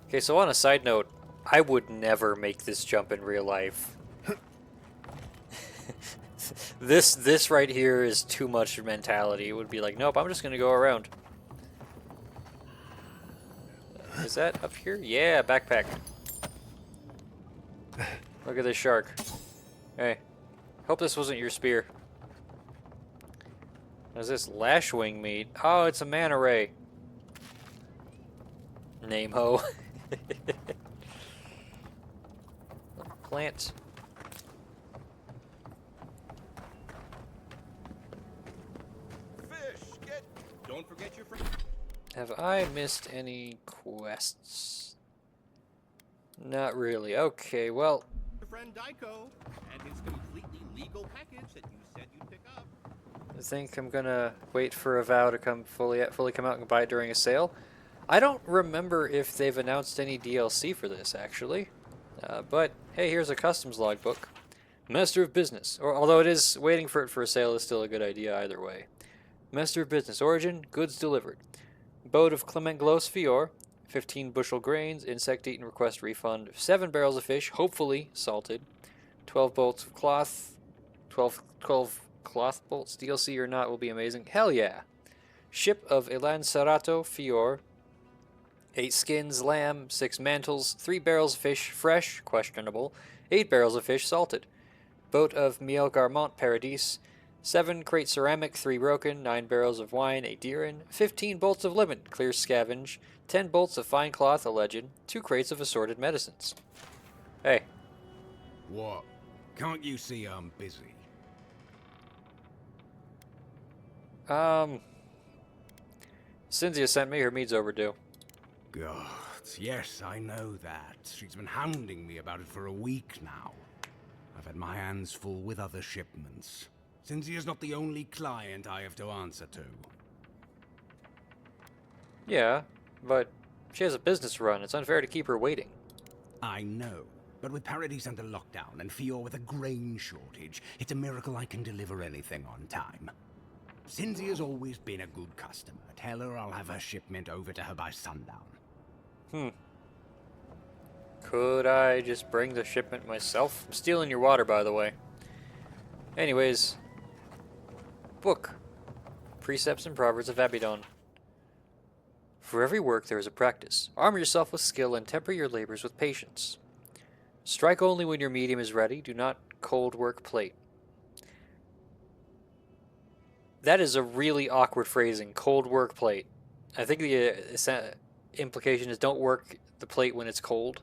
Okay, so on a side note, I would never make this jump in real life. This right here is too much mentality. It would be like, nope, I'm just gonna go around. Is that up here? Yeah, backpack. Look at this shark. Hey, hope this wasn't your spear. What is this? Lashwing meat. Oh, it's a manta ray. Nameho. Plant. Don't forget your friend. Have I missed any quests? Not really. Okay, well. Your friend Daiko and his completely legal package that you said you'd pick up. I think I'm gonna wait for Avowed to come fully come out and buy it during a sale. I don't remember if they've announced any DLC for this, actually. But hey, here's a customs logbook. Master of Business, or although it is waiting for it for a sale is still a good idea either way. Master of Business, origin, goods delivered. Boat of Clement Glos Fior, 15 bushel grains, insect eaten, request refund, 7 barrels of fish, hopefully salted, 12 bolts of cloth, 12 cloth bolts, DLC or not, will be amazing. Hell yeah. Ship of Elan Sarato Fior, 8 skins, lamb, 6 mantles, 3 barrels of fish, fresh, questionable, 8 barrels of fish, salted. Boat of Miel Garmont Paradis, 7 crate ceramic, 3 broken, 9 barrels of wine, Aedyran, 15 bolts of lemon, clear scavenge, 10 bolts of fine cloth, alleged, 2 crates of assorted medicines. Hey. What? Can't you see I'm busy? Cynthia sent me, her mead's overdue. God, yes, I know that. She's been hounding me about it for a week now. I've had my hands full with other shipments. Cynthia's not the only client I have to answer to. Yeah, but she has a business to run. It's unfair to keep her waiting. I know, but with Paradis under lockdown and Fior with a grain shortage, it's a miracle I can deliver anything on time. Cynthia's always been a good customer. Tell her I'll have her shipment over to her by sundown. Could I just bring the shipment myself? I'm stealing your water, by the way. Anyways. Book. Precepts and Proverbs of Aedyran. For every work there is a practice. Arm yourself with skill and temper your labors with patience. Strike only when your medium is ready. Do not cold work plate. That is a really awkward phrasing. Cold work plate. I think the implication is don't work the plate when it's cold.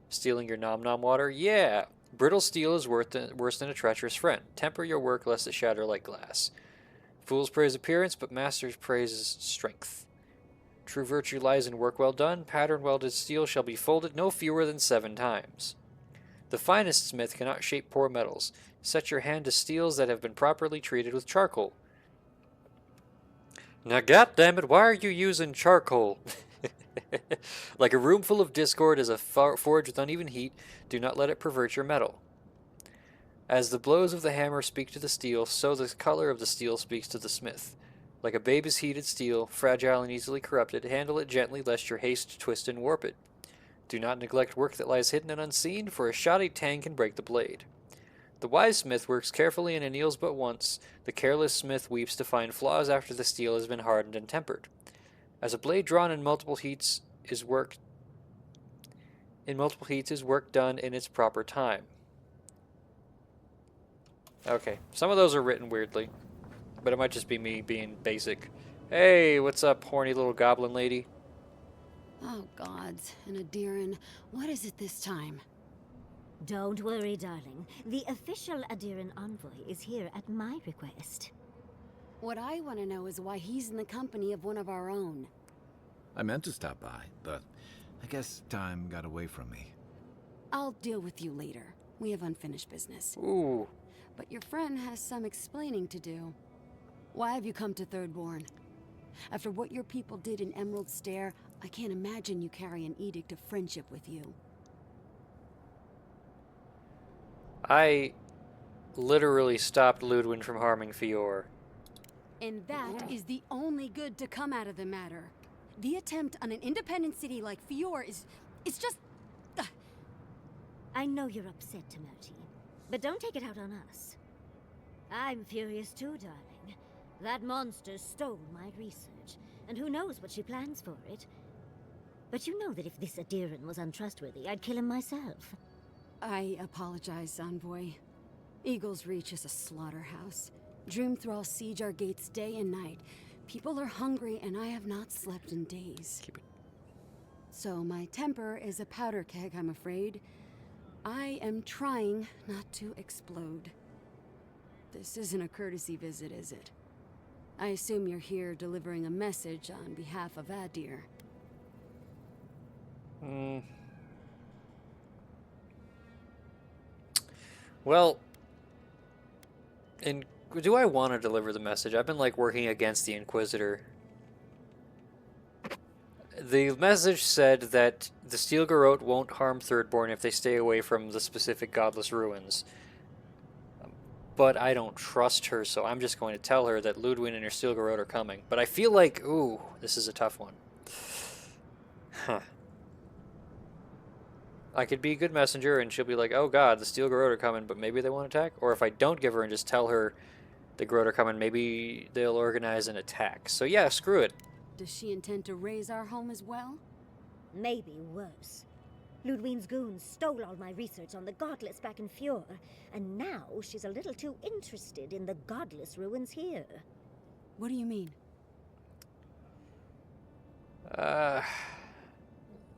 Stealing your nom-nom water? Yeah. Brittle steel is worse than a treacherous friend. Temper your work lest it shatter like glass. Fools praise appearance, but masters praise strength. True virtue lies in work well done. Pattern welded steel shall be folded no fewer than 7 times. The finest smith cannot shape poor metals. Set your hand to steels that have been properly treated with charcoal. Now, goddammit, why are you using charcoal? Like a room full of discord is a forge with uneven heat. Do not let it pervert your metal. As the blows of the hammer speak to the steel, so the color of the steel speaks to the smith. Like a babe is heated steel, fragile and easily corrupted. Handle it gently, lest your haste twist and warp it. Do not neglect work that lies hidden and unseen, for a shoddy tang can break the blade. The wise smith works carefully and anneals but once. The careless smith weeps to find flaws after the steel has been hardened and tempered. As a blade drawn in multiple heats is work done in its proper time. Okay, some of those are written weirdly, but it might just be me being basic. Hey, what's up, horny little goblin lady? Oh, gods. And Aedyran, what is it this time? Don't worry, darling. The official Aedyran envoy is here at my request. What I want to know is why he's in the company of one of our own. I meant to stop by, but I guess time got away from me. I'll deal with you later. We have unfinished business. Ooh. But your friend has some explaining to do. Why have you come to Thirdborn? After what your people did in Emerald Stair, I can't imagine you carry an edict of friendship with you. I literally stopped Ludwin from harming Fior. And that is the only good to come out of the matter. The attempt on an independent city like Fior is just... I know you're upset, Timothy, but don't take it out on us. I'm furious too, darling. That monster stole my research, and who knows what she plans for it. But you know that if this Aedyran was untrustworthy, I'd kill him myself. I apologize, Envoy. Eagle's Reach is a slaughterhouse. Dreamthralls siege our gates day and night. People are hungry, and I have not slept in days. So my temper is a powder keg, I'm afraid. I am trying not to explode. This isn't a courtesy visit, is it? I assume you're here delivering a message on behalf of Aedyr. Well, and do I want to deliver the message? I've been like working against the Inquisitor. The message said that the Steel Garrote won't harm Thirdborn if they stay away from the specific godless ruins. But I don't trust her, so I'm just going to tell her that Ludwin and her Steel Garrote are coming. But I feel like, ooh, this is a tough one. Huh. I could be a good messenger and she'll be like, oh god, the Steel Garrote are coming, but maybe they won't attack? Or if I don't give her and just tell her the Garrote are coming, maybe they'll organize an attack. So yeah, screw it. Does she intend to raise our home as well? Maybe worse. Ludwin's goons stole all my research on the godless back in Fjord, and now she's a little too interested in the godless ruins here. What do you mean? The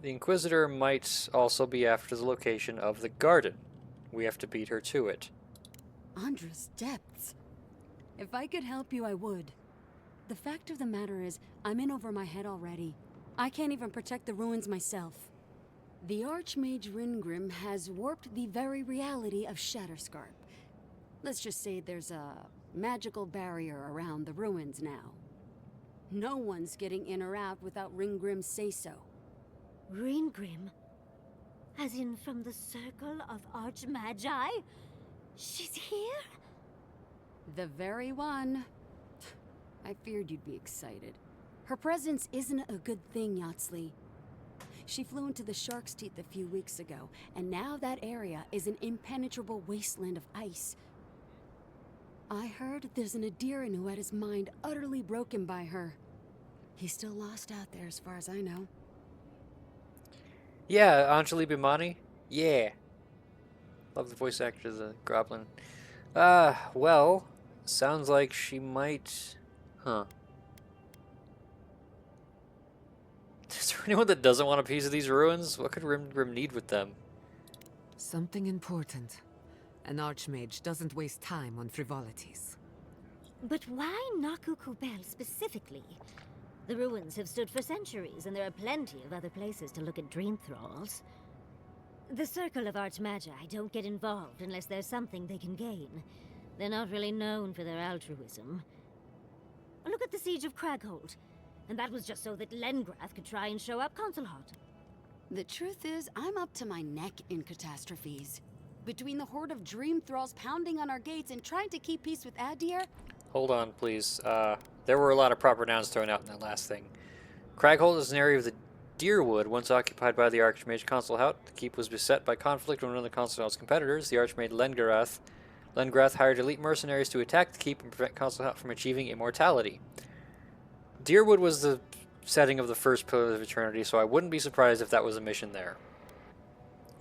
Inquisitor might also be after the location of the garden. We have to beat her to it. Andra's depths. If I could help you, I would. The fact of the matter is, I'm in over my head already. I can't even protect the ruins myself. The Archmage Ringrim has warped the very reality of Shatterscarp. Let's just say there's a magical barrier around the ruins now. No one's getting in or out without Ringgrim's say-so. Ringgrim? As in from the Circle of Archmagi? She's here? The very one. I feared you'd be excited. Her presence isn't a good thing, Yatsley. She flew into the Shark's Teeth a few weeks ago, and now that area is an impenetrable wasteland of ice. I heard there's an Aedyran who had his mind utterly broken by her. He's still lost out there as far as I know. Yeah, Anjali Bhimani? Yeah. Love the voice actor of the Goblin. Well, sounds like she might... Huh. Is there anyone that doesn't want a piece of these ruins? What could Rim need with them? Something important. An archmage doesn't waste time on frivolities. But why Nakukubel specifically? The ruins have stood for centuries, and there are plenty of other places to look at dream thralls. The Circle of Archmagi don't get involved unless there's something they can gain. They're not really known for their altruism. Look at the Siege of Craghold. And that was just so that Lengrath could try and show up Consulhot. The truth is, I'm up to my neck in catastrophes. Between the horde of dream thralls pounding on our gates and trying to keep peace with Aedyr... Hold on, please. There were a lot of proper nouns thrown out in that last thing. Craghold is an area of the Deerwood once occupied by the Archmage Consulhout. The keep was beset by conflict with one of the Consulhout's competitors, the Archmage Lengrath. Lengrath hired elite mercenaries to attack the keep and prevent Consulhout from achieving immortality. Deerwood was the setting of the first Pillar of Eternity, so I wouldn't be surprised if that was a mission there.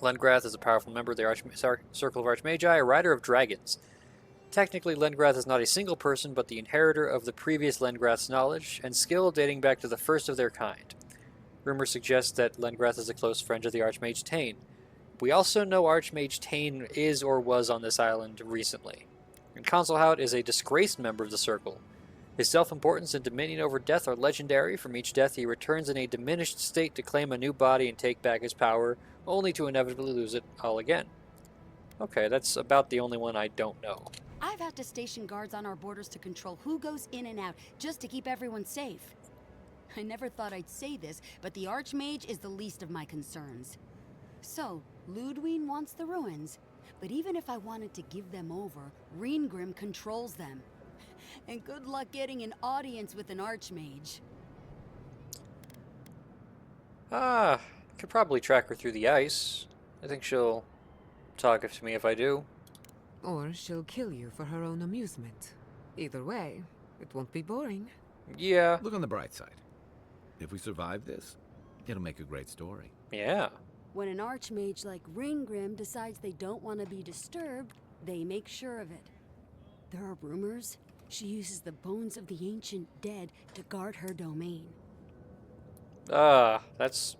Lengrath is a powerful member of the Circle of Archmagi, a rider of dragons. Technically, Lengrath is not a single person, but the inheritor of the previous Lengrath's knowledge and skill dating back to the first of their kind. Rumor suggests that Lengrath is a close friend of the Archmage Tain. We also know Archmage Tain is or was on this island recently. And Consulhout is a disgraced member of the Circle. His self-importance and dominion over death are legendary. From each death, he returns in a diminished state to claim a new body and take back his power, only to inevitably lose it all again. Okay, that's about the only one I don't know. I've had to station guards on our borders to control who goes in and out, just to keep everyone safe. I never thought I'd say this, but the Archmage is the least of my concerns. So, Ludwine wants the ruins, but even if I wanted to give them over, Reengrim controls them. And good luck getting an audience with an Archmage. Could probably track her through the ice. I think she'll talk to me if I do. Or she'll kill you for her own amusement. Either way, it won't be boring. Yeah. Look on the bright side. If we survive this, it'll make a great story. Yeah. When an Archmage like Reengrim decides they don't want to be disturbed, they make sure of it. There are rumors she uses the bones of the ancient dead to guard her domain. That's...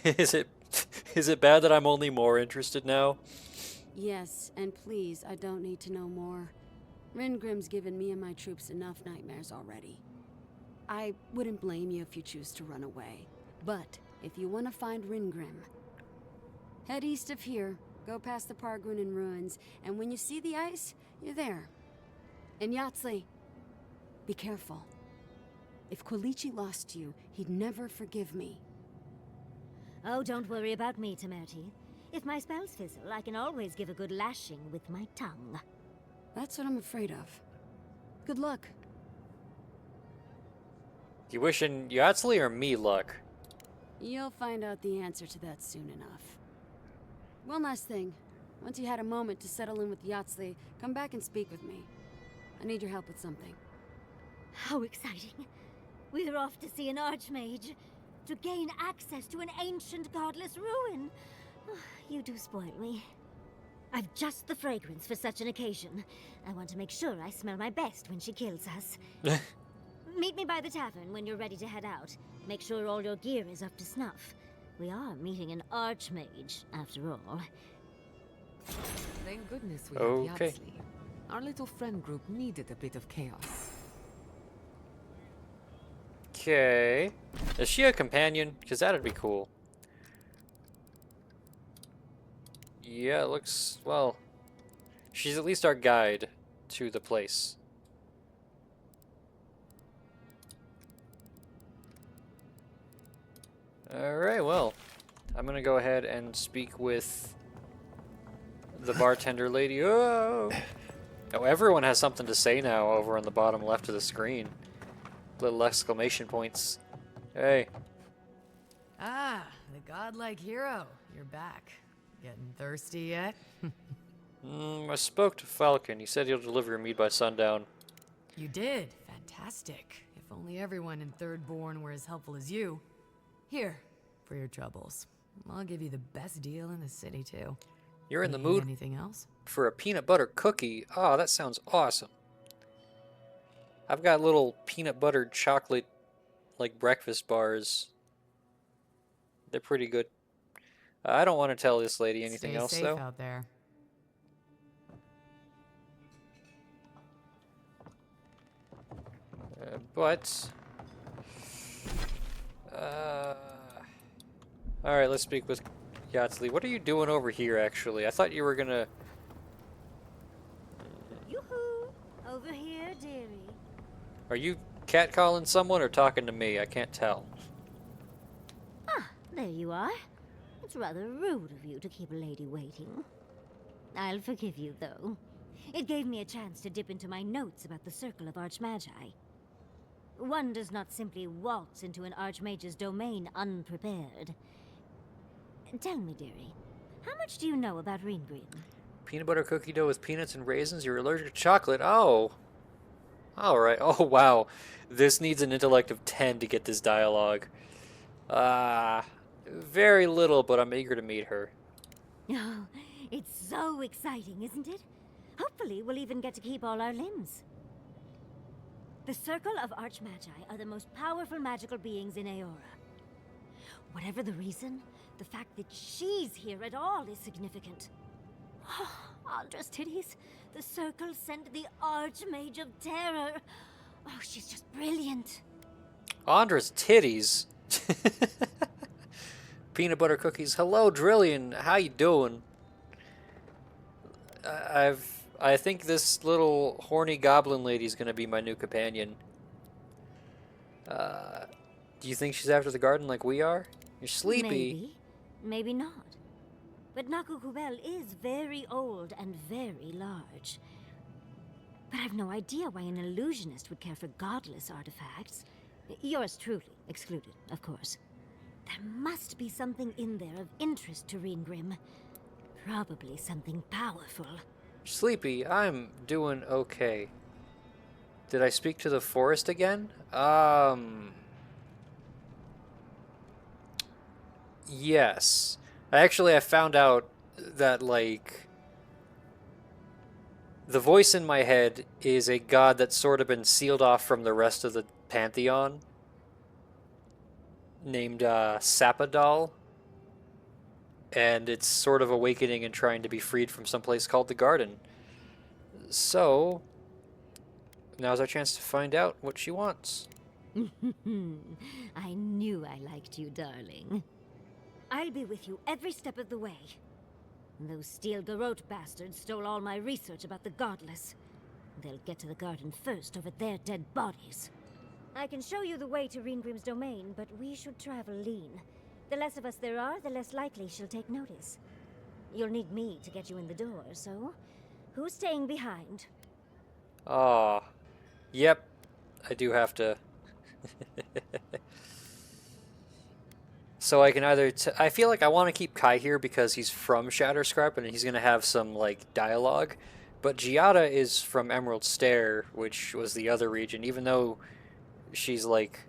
Is it bad that I'm only more interested now? Yes, and please, I don't need to know more. Reengrim's given me and my troops enough nightmares already. I wouldn't blame you if you choose to run away. But if you want to find Reengrim, head east of here, go past the Pargunan ruins, and when you see the ice, you're there. And Yatsley, be careful. If Quilichi lost you, he'd never forgive me. Oh, don't worry about me, Temerty. If my spells fizzle, I can always give a good lashing with my tongue. That's what I'm afraid of. Good luck. You wishing Yatsley or me luck? You'll find out the answer to that soon enough. One last thing. Once you had a moment to settle in with Yatsley, come back and speak with me. I need your help with something. How exciting. We're off to see an Archmage. To gain access to an ancient godless ruin. You do spoil me. I've just the fragrance for such an occasion. I want to make sure I smell my best when she kills us. Meet me by the tavern when you're ready to head out. Make sure all your gear is up to snuff. We are meeting an Archmage, after all. Thank goodness we Okay. have Yatsley. Our little friend group needed a bit of chaos. Okay. Is she a companion? Because that'd be cool. Yeah, it looks... well... she's at least our guide to the place. Alright, well... I'm gonna go ahead and speak with... the bartender lady. Oh! Oh, everyone has something to say now over on the bottom left of the screen. Little exclamation points. Hey. Ah, the godlike hero. You're back. Getting thirsty yet? I spoke to Falcon. He said he'll deliver your meat by sundown. You did. Fantastic. If only everyone in Thirdborn were as helpful as you. Here, for your troubles. I'll give you the best deal in the city, too. You're in the Need mood anything else? for a peanut butter cookie. Oh, that sounds awesome. I've got little peanut buttered chocolate, like, breakfast bars. They're pretty good. I don't want to tell this lady anything Stay else, safe though. out there. Alright, let's speak with Yatsley. What are you doing over here, actually? I thought you were gonna... Yoo-hoo! Over here, dearie. Are you catcalling someone or talking to me? I can't tell. Ah, there you are. It's rather rude of you to keep a lady waiting. I'll forgive you, though. It gave me a chance to dip into my notes about the Circle of Archmagi. One does not simply waltz into an Archmage's domain unprepared. Tell me, dearie, how much do you know about Ringrim? Peanut butter cookie dough with peanuts and raisins? You're allergic to chocolate? Oh. Alright. Oh, wow. This needs an intellect of 10 to get this dialogue. Very little, but I'm eager to meet her. Oh, it's so exciting, isn't it? Hopefully, we'll even get to keep all our limbs. The Circle of Archmagi are the most powerful magical beings in Aeora. Whatever the reason, the fact that she's here at all is significant. Oh, Aldra's titties. The Circle sent the Archmage of Terror. Oh, she's just brilliant. Andra's titties. Peanut butter cookies. Hello, Drillian. How you doing? I think this little horny goblin lady's gonna be my new companion. Do you think she's after the garden like we are? You're sleepy. Maybe. Maybe not. But Nakukubel is very old and very large. But I've no idea why an illusionist would care for godless artifacts. Yours truly, excluded, of course. There must be something in there of interest to Ringrim. Probably something powerful. Sleepy, I'm doing okay. Did I speak to the forest again? Yes. I found out that, like, the voice in my head is a god that's sort of been sealed off from the rest of the pantheon, named Sapadal. And it's sort of awakening and trying to be freed from some place called the Garden. So, now's our chance to find out what she wants. I knew I liked you, darling. I'll be with you every step of the way. Those Steel Garrote bastards stole all my research about the Godless. They'll get to the Garden first over their dead bodies. I can show you the way to Ringrim's domain, but we should travel lean. The less of us there are, the less likely she'll take notice. You'll need me to get you in the door, so who's staying behind? Yep, I do have to. So I can either... I feel like I want to keep Kai here because he's from Shatterscarp and he's going to have some, like, dialogue. But Giada is from Emerald Stair, which was the other region, even though she's, like,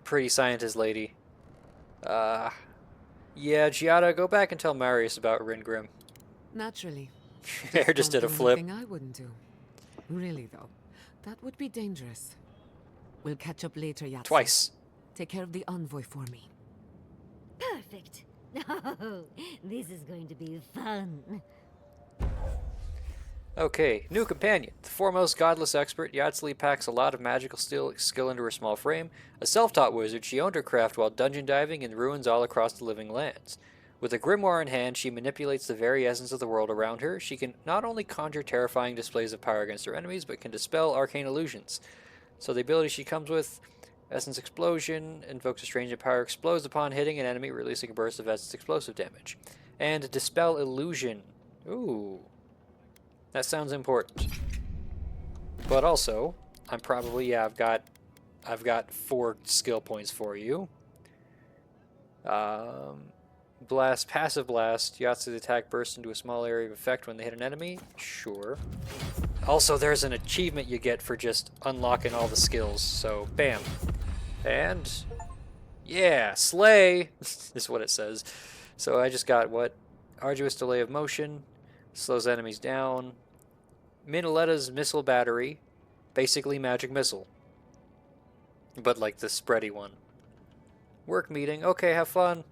pretty scientist lady. Yeah, Giada, go back and tell Marius about Ringrim. Naturally. Hair just did a flip. I wouldn't do. Really, though. That would be dangerous. We'll catch up later, Yatsi. Twice. Take care of the envoy for me. Perfect. Oh, this is going to be fun. Okay, new companion. The foremost godless expert, Yatsley packs a lot of magical skill into her small frame. A self-taught wizard, she owned her craft while dungeon diving in ruins all across the living lands. With a grimoire in hand, she manipulates the very essence of the world around her. She can not only conjure terrifying displays of power against her enemies, but can dispel arcane illusions. So the ability she comes with, Essence Explosion, invokes a strange power, explodes upon hitting an enemy, releasing a burst of Essence explosive damage. And Dispel Illusion. Ooh. That sounds important. But also, I'm probably, yeah, I've got 4 skill points for you. Blast, passive blast. Yahtzee's attack bursts into a small area of effect when they hit an enemy. Sure. Also, there's an achievement you get for just unlocking all the skills. So, bam. And, yeah, slay is what it says. So I just got what? Arduous delay of motion. Slows enemies down. Minalette's missile battery. Basically magic missile. But like the spready one. Work meeting. Okay, have fun.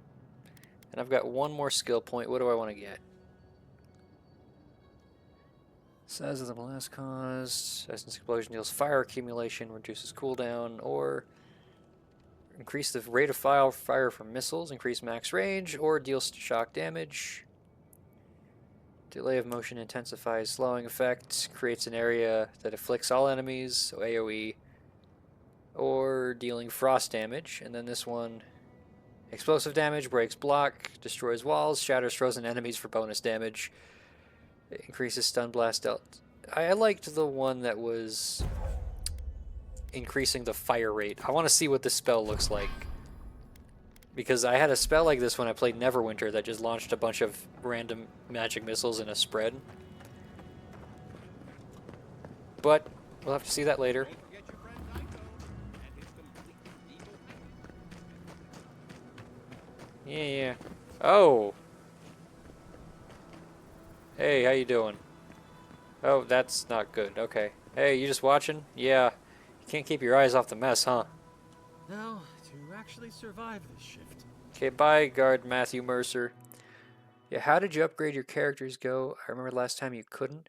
And I've got 1 more skill point. What do I want to get? Size of the blast caused. Essence explosion deals fire accumulation, reduces cooldown, or increase the rate of fire from missiles, increase max range, or deals shock damage. Delay of motion intensifies slowing effect, creates an area that afflicts all enemies, so AoE, or dealing frost damage. And then this one, explosive damage, breaks block, destroys walls, shatters frozen enemies for bonus damage. It increases stun blast dealt. I liked the one that was increasing the fire rate. I want to see what this spell looks like. Because I had a spell like this when I played Neverwinter that just launched a bunch of random magic missiles in a spread. But we'll have to see that later. Yeah. Oh. Hey, how you doing? Oh, that's not good. Okay. Hey, you just watching? Yeah. You can't keep your eyes off the mess, huh? Now, to actually survive this shift. Okay, bye, Guard Matthew Mercer. Yeah, how did you upgrade your characters go? I remember last time you couldn't.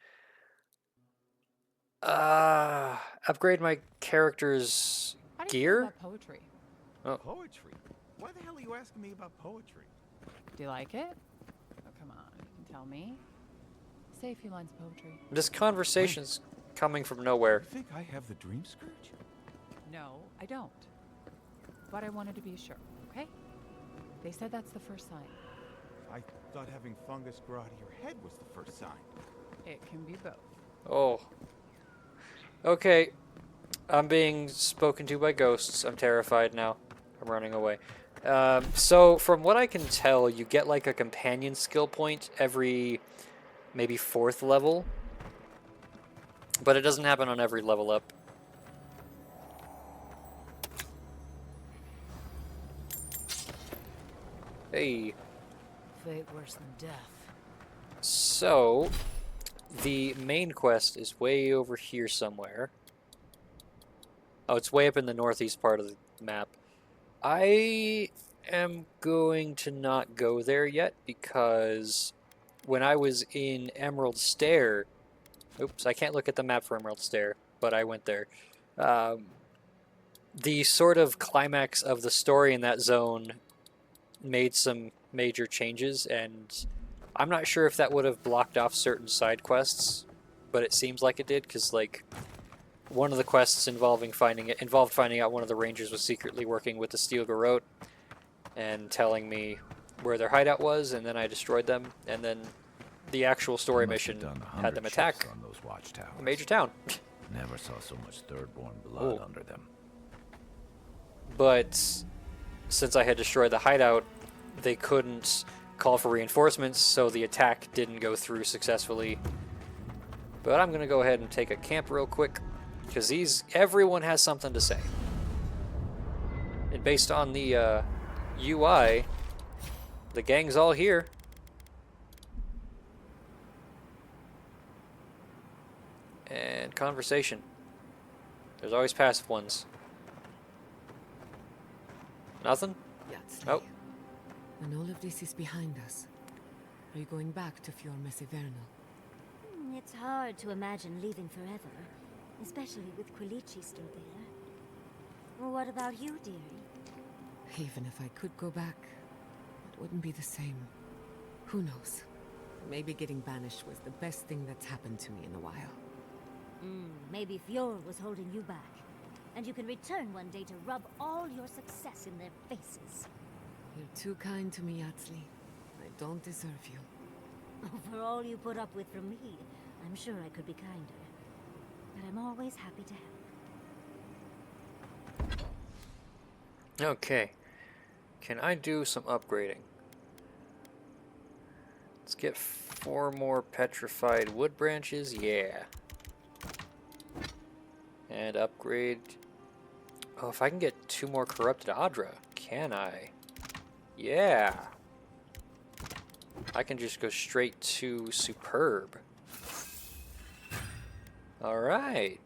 Upgrade my character's gear? About poetry. Oh. Poetry? Why the hell are you asking me about poetry? Do you like it? Oh, come on. You can tell me. Say a few lines of poetry. This conversation's coming from nowhere. You think I have the Dream Scourge? No, I don't. But I wanted to be sure, okay? They said that's the first sign. I thought having fungus grow out of your head was the first sign. It can be both. Oh. Okay. I'm being spoken to by ghosts. I'm terrified now. I'm running away. So, from what I can tell, you get like a companion skill point every maybe 4th level. But it doesn't happen on every level up. Hey. Fate worse than death. So, the main quest is way over here somewhere. Oh, it's way up in the northeast part of the map. I am going to not go there yet because when I was in Emerald Stair... Oops, I can't look at the map for Emerald Stair, but I went there. The sort of climax of the story in that zone made some major changes, and I'm not sure if that would have blocked off certain side quests, but it seems like it did, because like one of the quests involved finding out one of the rangers was secretly working with the Steel Garrote and telling me where their hideout was, and then I destroyed them, and then the actual story mission had them attack on those watchtowers. a major town. Never saw so much Thirdborn blood under them. But since I had destroyed the hideout, they couldn't call for reinforcements, so the attack didn't go through successfully. But I'm gonna go ahead and take a camp real quick, because everyone has something to say. And based on the UI, the gang's all here. And conversation. There's always passive ones. Nothing? Yahtzee, when all of this is behind us, are you going back to Fjord Mesivernal? It's hard to imagine leaving forever, especially with Quilici still there. Well, what about you, dearie? Even if I could go back, it wouldn't be the same. Who knows? Maybe getting banished was the best thing that's happened to me in a while. Maybe Fjord was holding you back. And you can return one day to rub all your success in their faces. You're too kind to me, Yahtzee. I don't deserve you. For all you put up with from me, I'm sure I could be kinder. But I'm always happy to help. Okay. Can I do some upgrading? Let's get 4 more petrified wood branches. Yeah. And upgrade. Oh, if I can get 2 more corrupted Aedyran, can I? Yeah. I can just go straight to superb. Alright.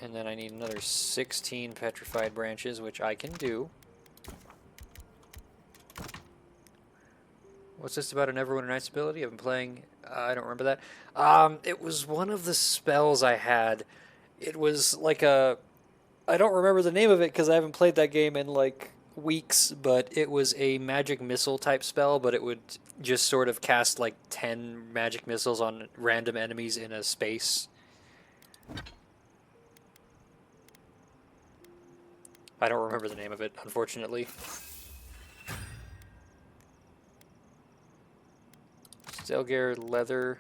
And then I need another 16 petrified branches, which I can do. What's this about a Neverwinter Nights ability? I've been playing... I don't remember that. It was one of the spells I had. It was like a... I don't remember the name of it because I haven't played that game in like weeks, but it was a magic missile type spell, but it would just sort of cast like 10 magic missiles on random enemies in a space. I don't remember the name of it, unfortunately. Stelgare leather.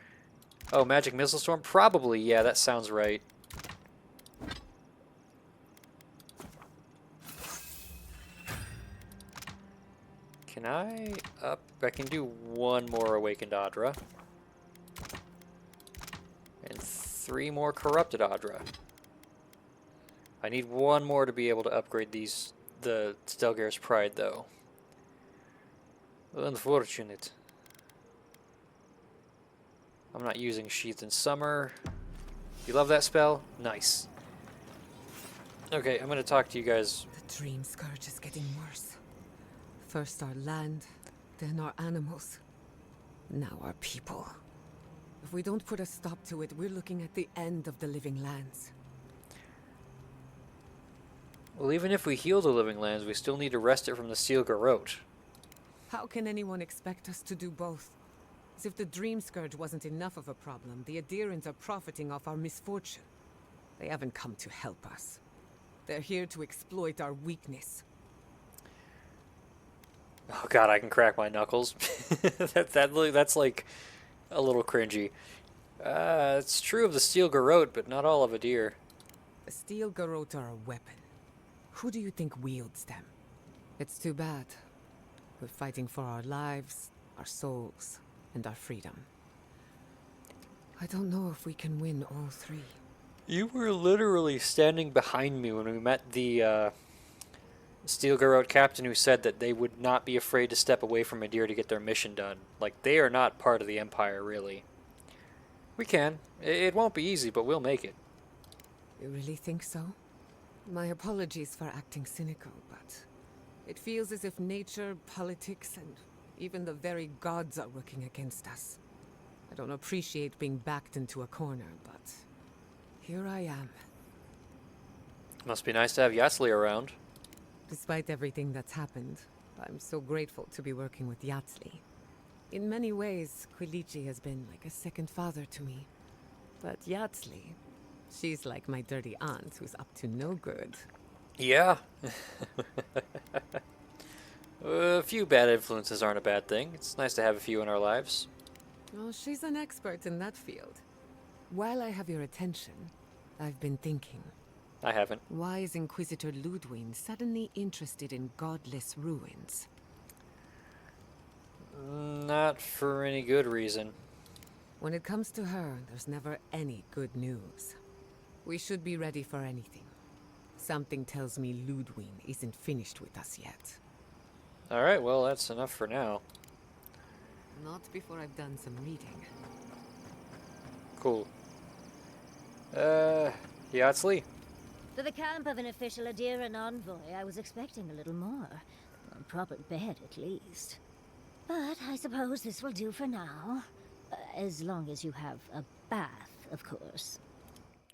Oh, magic missile storm? Probably, yeah, that sounds right. Can I up? I can do 1 more awakened Aedyran. And 3 more corrupted Aedyran. I need 1 more to be able to upgrade these, the Stelgare's Pride, though. Unfortunate. I'm not using Sheath in Summer. You love that spell? Nice. Okay, I'm going to talk to you guys. The dream scourge is getting worse. First our land, then our animals. Now our people. If we don't put a stop to it, we're looking at the end of the living lands. Well, even if we heal the living lands, we still need to wrest it from the Steel Garrote. How can anyone expect us to do both? As if the dream scourge wasn't enough of a problem, the Aedyrans are profiting off our misfortune. They haven't come to help us. They're here to exploit our weakness. Oh god, I can crack my knuckles. That's like a little cringy. It's true of the Steel Garrote, but not all of Aedyr. The Steel Garrote are a weapon. Who do you think wields them? It's too bad. We're fighting for our lives, our souls, and our freedom. I don't know if we can win all 3. You were literally standing behind me when we met the Steel Garrote captain who said that they would not be afraid to step away from Aedyr to get their mission done. Like, they are not part of the Empire, really. We can. It won't be easy, but we'll make it. You really think so? My apologies for acting cynical, but it feels as if nature, politics, and even the very gods are working against us. I don't appreciate being backed into a corner, but here I am. Must be nice to have Yatsli around. Despite everything that's happened, I'm so grateful to be working with Yatsli. In many ways, Quilichi has been like a second father to me. But Yatsli, she's like my dirty aunt who's up to no good. Yeah. A few bad influences aren't a bad thing. It's nice to have a few in our lives. Oh, she's an expert in that field. While I have your attention, I've been thinking. I haven't. Why is Inquisitor Ludwig suddenly interested in godless ruins? Not for any good reason. When it comes to her, there's never any good news. We should be ready for anything. Something tells me Ludwig isn't finished with us yet. Alright, well, that's enough for now. Not before I've done some reading. Cool. Yatsli? For the camp of an official Aedyran envoy, I was expecting a little more. A proper bed, at least. But I suppose this will do for now. As long as you have a bath, of course.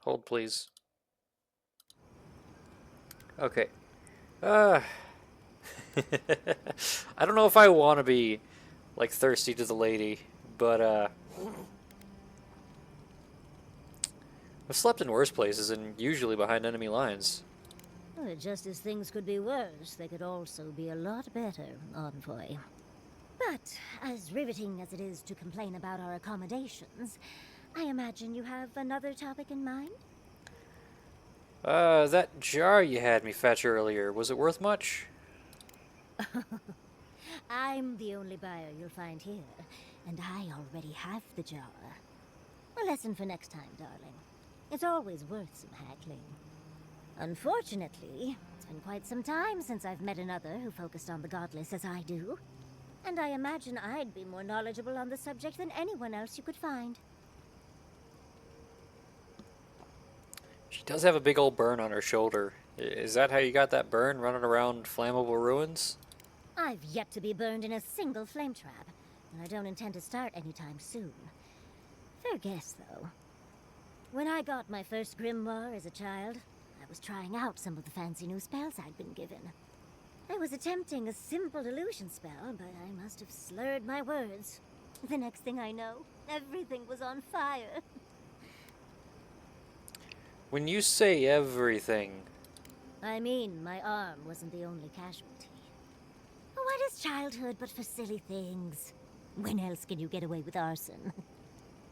Hold, please. Okay. I don't know if I want to be, like, thirsty to the lady, but, I've slept in worse places and usually behind enemy lines. Well, just as things could be worse, they could also be a lot better, envoy. But, as riveting as it is to complain about our accommodations, I imagine you have another topic in mind? That jar you had me fetch earlier, was it worth much? I'm the only buyer you'll find here, and I already have the jar. A lesson for next time, darling. It's always worth some haggling. Unfortunately, it's been quite some time since I've met another who focused on the godless as I do. And I imagine I'd be more knowledgeable on the subject than anyone else you could find. She does have a big old burn on her shoulder. Is that how you got that burn, running around flammable ruins? I've yet to be burned in a single flame trap, and I don't intend to start anytime soon. Fair guess, though. When I got my first grimoire as a child, I was trying out some of the fancy new spells I'd been given. I was attempting a simple illusion spell, but I must have slurred my words. The next thing I know, everything was on fire. When you say everything... I mean, my arm wasn't the only casualty. What is childhood but for silly things? When else can you get away with arson?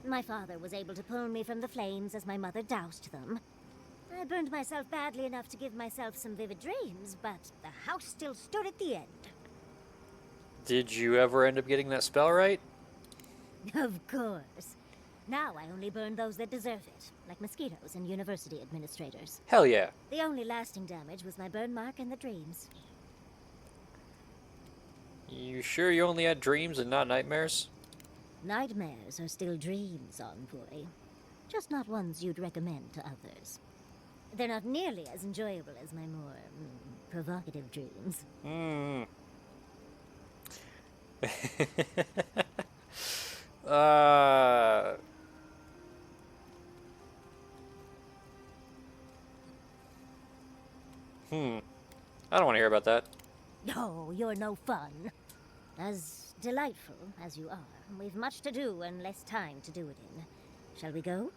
My father was able to pull me from the flames as my mother doused them. I burned myself badly enough to give myself some vivid dreams, but the house still stood at the end. Did you ever end up getting that spell right? Of course. Now I only burn those that deserve it, like mosquitoes and university administrators. Hell yeah. The only lasting damage was my burn mark and the dreams. You sure you only had dreams and not nightmares? Nightmares are still dreams, Envoy. Just not ones you'd recommend to others. They're not nearly as enjoyable as my more provocative dreams. I don't want to hear about that. No, you're no fun. As delightful as you are, we've much to do and less time to do it in. Shall we go?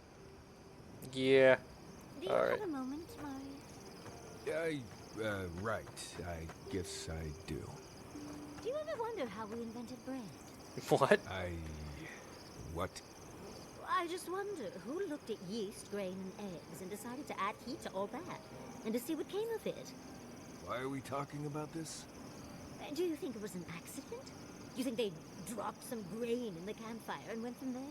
Yeah. Do you Alright. have a moment, Mari? Right. I guess I do. Do you ever wonder how we invented bread? What? What? I just wonder who looked at yeast, grain, and eggs and decided to add heat to all that, and to see what came of it. Why are we talking about this? Do you think it was an accident? Do you think they dropped some grain in the campfire and went from there?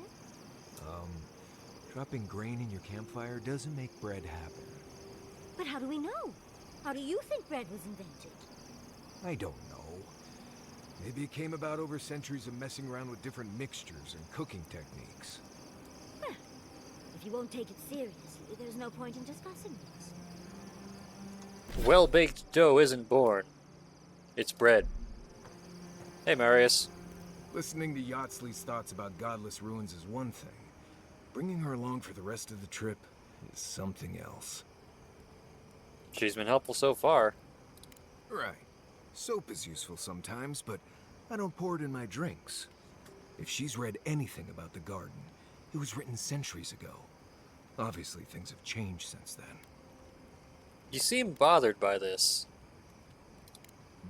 Dropping grain in your campfire doesn't make bread happen. But how do we know? How do you think bread was invented? I don't know. Maybe it came about over centuries of messing around with different mixtures and cooking techniques. Well, if you won't take it seriously, there's no point in discussing this. Well-baked dough isn't born. It's bred. Hey, Marius. Listening to Yachtley's thoughts about godless ruins is one thing. Bringing her along for the rest of the trip is something else. She's been helpful so far. Right. Soap is useful sometimes, but I don't pour it in my drinks. If she's read anything about the garden, it was written centuries ago. Obviously, things have changed since then. You seem bothered by this.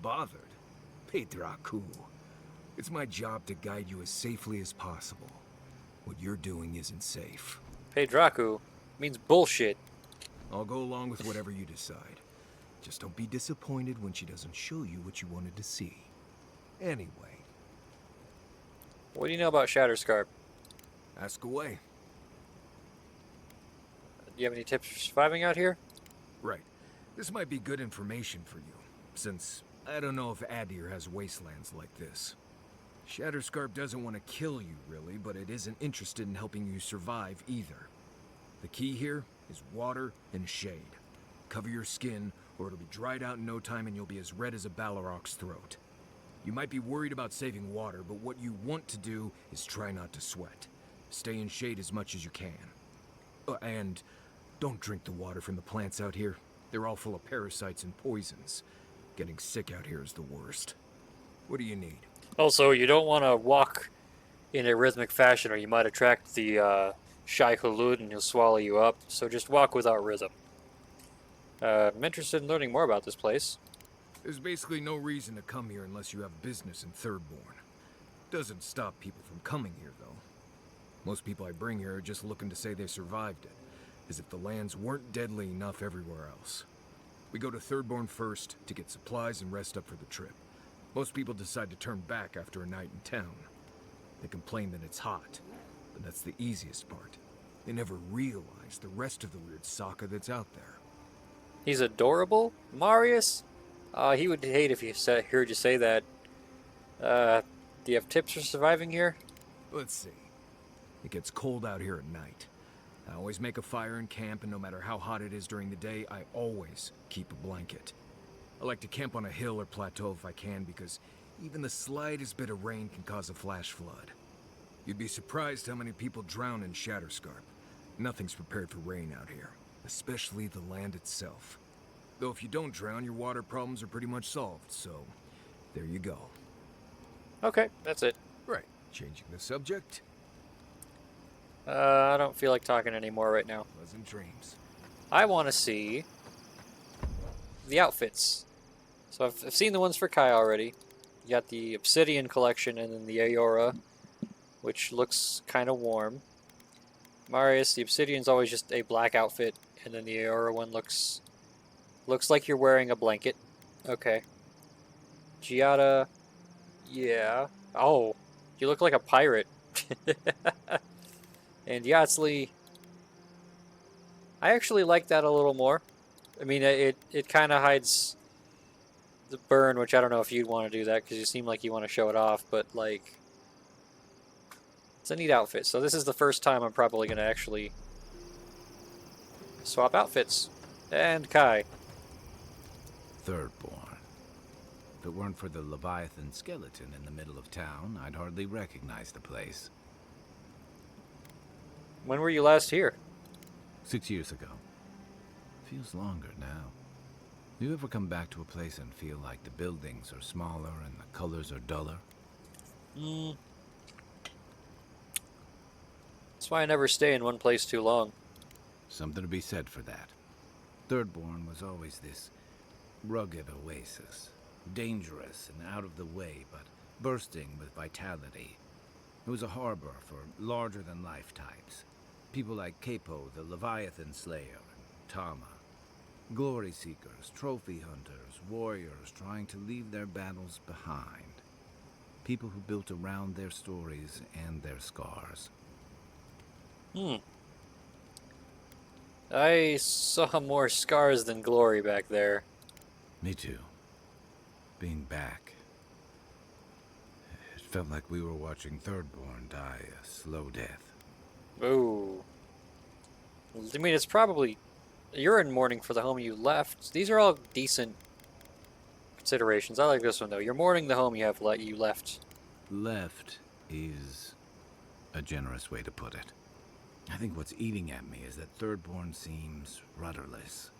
Bothered? Pedraku. It's my job to guide you as safely as possible. What you're doing isn't safe. Pedraku means bullshit. I'll go along with whatever you decide. Just don't be disappointed when she doesn't show you what you wanted to see. Anyway. What do you know about Shatterscarp? Ask away. Do you have any tips for surviving out here? Right. This might be good information for you, since I don't know if Aedyran has wastelands like this. Shatterscarp doesn't want to kill you, really, but it isn't interested in helping you survive either. The key here is water and shade. Cover your skin, or it'll be dried out in no time and you'll be as red as a Balrog's throat. You might be worried about saving water, but what you want to do is try not to sweat. Stay in shade as much as you can. And don't drink the water from the plants out here. They're all full of parasites and poisons. Getting sick out here is the worst. What do you need? Also, you don't want to walk in a rhythmic fashion or you might attract the Shai Hulud and he'll swallow you up. So just walk without rhythm. I'm interested in learning more about this place. There's basically no reason to come here unless you have business in Thirdborn. Doesn't stop people from coming here, though. Most people I bring here are just looking to say they survived it, as if the lands weren't deadly enough everywhere else. We go to Thirdborn first to get supplies and rest up for the trip. Most people decide to turn back after a night in town. They complain that it's hot, but that's the easiest part. They never realize the rest of the weird Sokka that's out there. He's adorable? Marius? He would hate if he heard you say that. Do you have tips for surviving here? Let's see. It gets cold out here at night. I always make a fire in camp, and no matter how hot it is during the day, I always keep a blanket. I like to camp on a hill or plateau if I can, because even the slightest bit of rain can cause a flash flood. You'd be surprised how many people drown in Shatterscarp. Nothing's prepared for rain out here, especially the land itself. Though if you don't drown, your water problems are pretty much solved, so there you go. Okay, that's it. Right, changing the subject. I don't feel like talking anymore right now. Pleasant dreams. I want to see the outfits. So I've seen the ones for Kai already. You got the Obsidian collection and then the Aeora, which looks kind of warm. Marius, the Obsidian's always just a black outfit, and then the Aeora one looks like you're wearing a blanket. Okay. Giada, yeah. Oh, you look like a pirate. And Yatsli, I actually like that a little more. I mean, it kind of hides the burn, which I don't know if you'd want to do that because you seem like you want to show it off, but like, it's a neat outfit. So this is the first time I'm probably going to actually swap outfits. And Kai. Thirdborn. If it weren't for the Leviathan skeleton in the middle of town, I'd hardly recognize the place. When were you last here? 6 years ago. Feels longer now. You ever come back to a place and feel like the buildings are smaller and the colors are duller? That's why I never stay in one place too long. Something to be said for that. Thirdborn was always this rugged oasis. Dangerous and out of the way, but bursting with vitality. It was a harbor for larger-than-life types. People like Capo, the Leviathan Slayer, and Tama. Glory seekers, trophy hunters, warriors trying to leave their battles behind. People who built around their stories and their scars. I saw more scars than glory back there. Me too. Being back. It felt like we were watching Thirdborn die a slow death. Ooh. I mean, it's probably... You're in mourning for the home you left. These are all decent considerations. I like this one, though. You're mourning the home you left. Left is a generous way to put it. I think what's eating at me is that Thirdborn seems rudderless.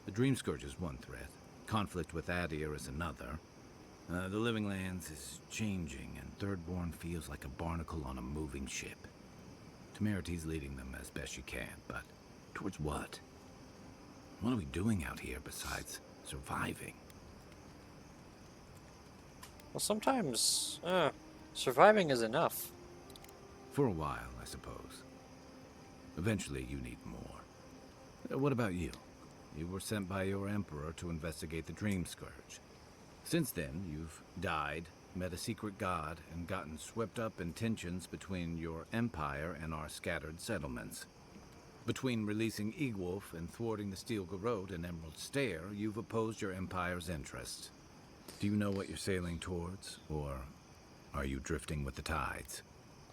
The Dream Scourge is one threat. Conflict with Aedyran is another. The Living Lands is changing, and Thirdborn feels like a barnacle on a moving ship. Temerity's leading them as best she can, but towards what? What are we doing out here besides surviving? Well, sometimes surviving is enough. For a while, I suppose. Eventually, you need more. What about you? You were sent by your emperor to investigate the Dream Scourge. Since then, you've died, met a secret god, and gotten swept up in tensions between your empire and our scattered settlements. Between releasing Egwolf and thwarting the Steel Garrote and Emerald Stair, you've opposed your empire's interests. Do you know what you're sailing towards, or are you drifting with the tides?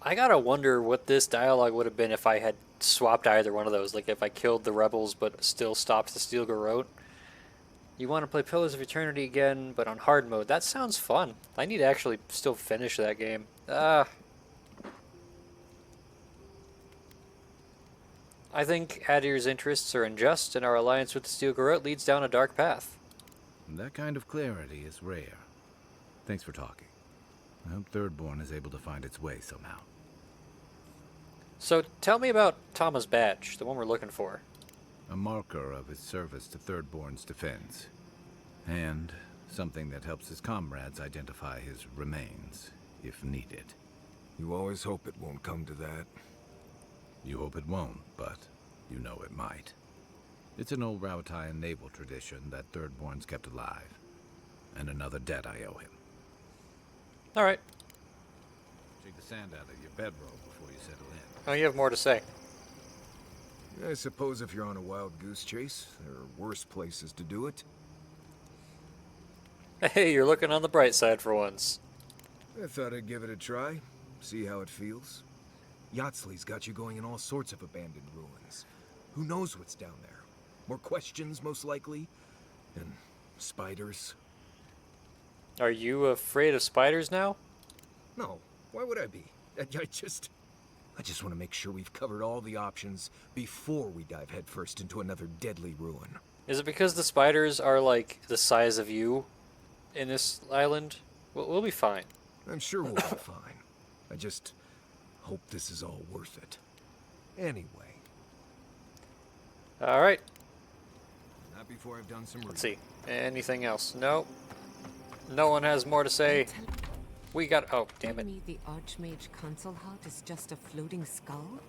I gotta wonder what this dialogue would have been if I had swapped either one of those. Like if I killed the rebels but still stopped the Steel Garrote. You want to play Pillars of Eternity again, but on hard mode. That sounds fun. I need to actually still finish that game. I think Aedir's interests are unjust, and our alliance with the Steel Garrote leads down a dark path. That kind of clarity is rare. Thanks for talking. I hope Thirdborn is able to find its way somehow. So tell me about Tama's badge, the one we're looking for. A marker of his service to Thirdborn's defense. And something that helps his comrades identify his remains, if needed. You always hope it won't come to that. You hope it won't, but you know it might. It's an old Rautian naval tradition that Thirdborn's kept alive. And another debt I owe him. Alright. Shake the sand out of your bedroll before you settle in. Oh, you have more to say. I suppose if you're on a wild goose chase, there are worse places to do it. Hey, you're looking on the bright side for once. I thought I'd give it a try, see how it feels. Yatsley's got you going in all sorts of abandoned ruins. Who knows what's down there? More questions, most likely. And spiders. Are you afraid of spiders now? No, why would I be? I just want to make sure we've covered all the options before we dive headfirst into another deadly ruin. Is it because the spiders are like the size of you in this island? We'll be fine. I'm sure we'll be fine. I just hope this is all worth it. Anyway. Alright. Not before I've done some reading. Let's see. Anything else? No. No one has more to say. We got... Oh, damn it. Me, the Archmage console hut is just a floating skull?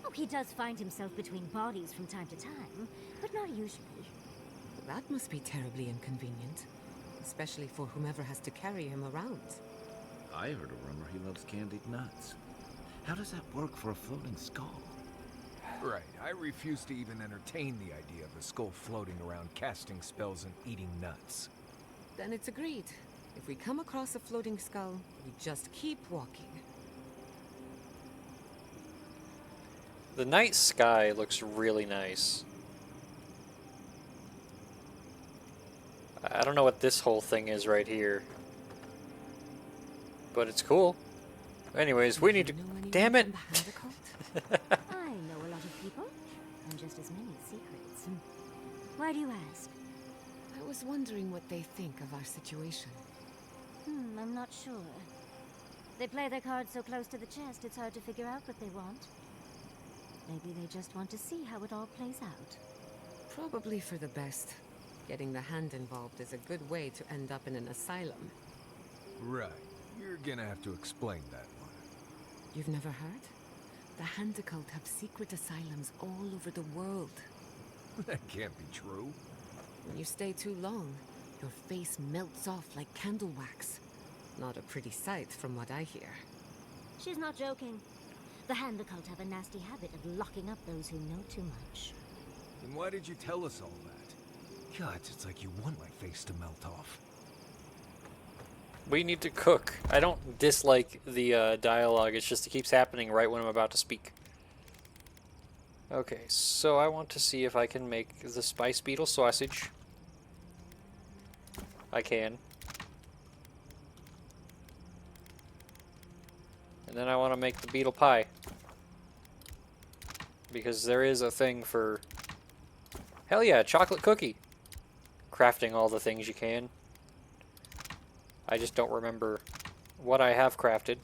Oh, he does find himself between bodies from time to time, but not usually. That must be terribly inconvenient. Especially for whomever has to carry him around. I heard a rumor he loves candied nuts. How does that work for a floating skull? Right, I refuse to even entertain the idea of a skull floating around casting spells and eating nuts. Then it's agreed. If we come across a floating skull, we just keep walking. The night sky looks really nice. I don't know what this whole thing is right here. But it's cool. Anyways, we need to... Damn it! I know a lot of people, and just as many secrets. Why do you ask? I was wondering what they think of our situation. I'm not sure. They play their cards so close to the chest, it's hard to figure out what they want. Maybe they just want to see how it all plays out. Probably for the best. Getting the hand involved is a good way to end up in an asylum. Right. You're gonna have to explain that one. You've never heard? The Hand Cult have secret asylums all over the world. That can't be true. When you stay too long, your face melts off like candle wax. Not a pretty sight from what I hear. She's not joking. The Hand Cult have a nasty habit of locking up those who know too much. Then why did you tell us all that? God, it's like you want my face to melt off. We need to cook. I don't dislike the dialogue, it's just it keeps happening right when I'm about to speak. Okay, so I want to see if I can make the spice beetle sausage. I can. And then I want to make the beetle pie. Because there is a thing for... Hell yeah, chocolate cookie! Crafting all the things you can. I just don't remember what I have crafted.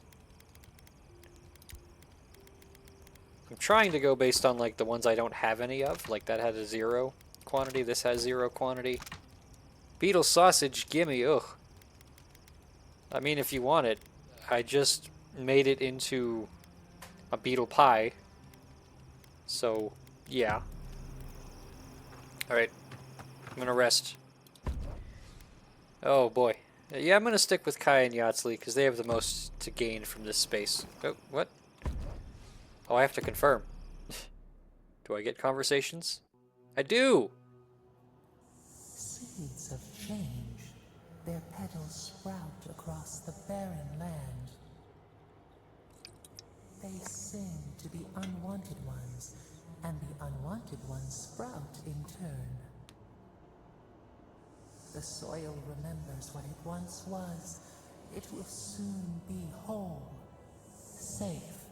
I'm trying to go based on like the ones I don't have any of. Like that had a 0 quantity, this has 0 quantity. Beetle sausage, gimme, ugh. I mean, if you want it, I just made it into a beetle pie. So, yeah. Alright, I'm gonna rest. Oh boy. Yeah, I'm gonna stick with Kai and Yatsley because they have the most to gain from this space. Oh, what? Oh, I have to confirm. Do I get conversations? I do! Seeds of change, their petals sprout across the barren land. They sing to the unwanted ones, and the unwanted ones sprout in turn. The soil remembers what it once was. It will soon be whole, safe.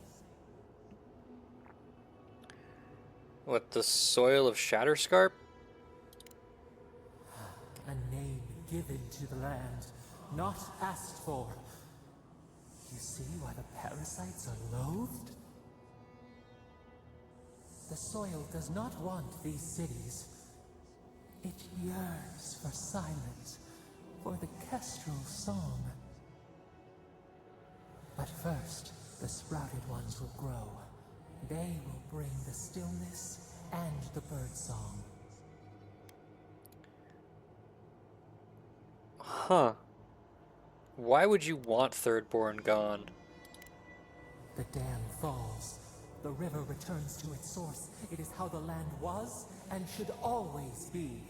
What, the soil of Shatterscarp? A name given to the land, not asked for. You see why the parasites are loathed? The soil does not want these cities. It yearns for silence, for the kestrel song. But first, the sprouted ones will grow, They will bring the stillness and the birdsong. Huh. Why would you want Thirdborn gone? The dam falls. The river returns to its source. It is how the land was and should always be.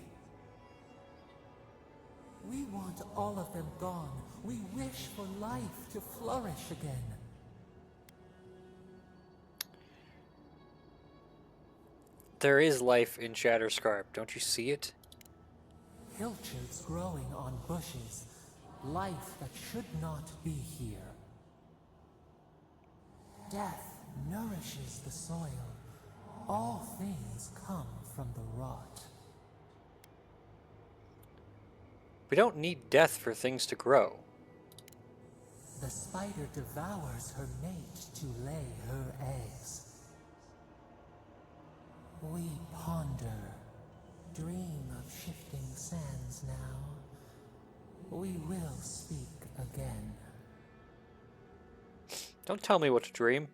We want all of them gone. We wish for life to flourish again. There is life in Shatterscarp. Don't you see it? Pilchards growing on bushes. Life that should not be here. Death nourishes the soil. All things come from the rot. We don't need death for things to grow. The spider devours her mate to lay her eggs. We ponder, dream of shifting sands now. We will speak again. Don't tell me what to dream.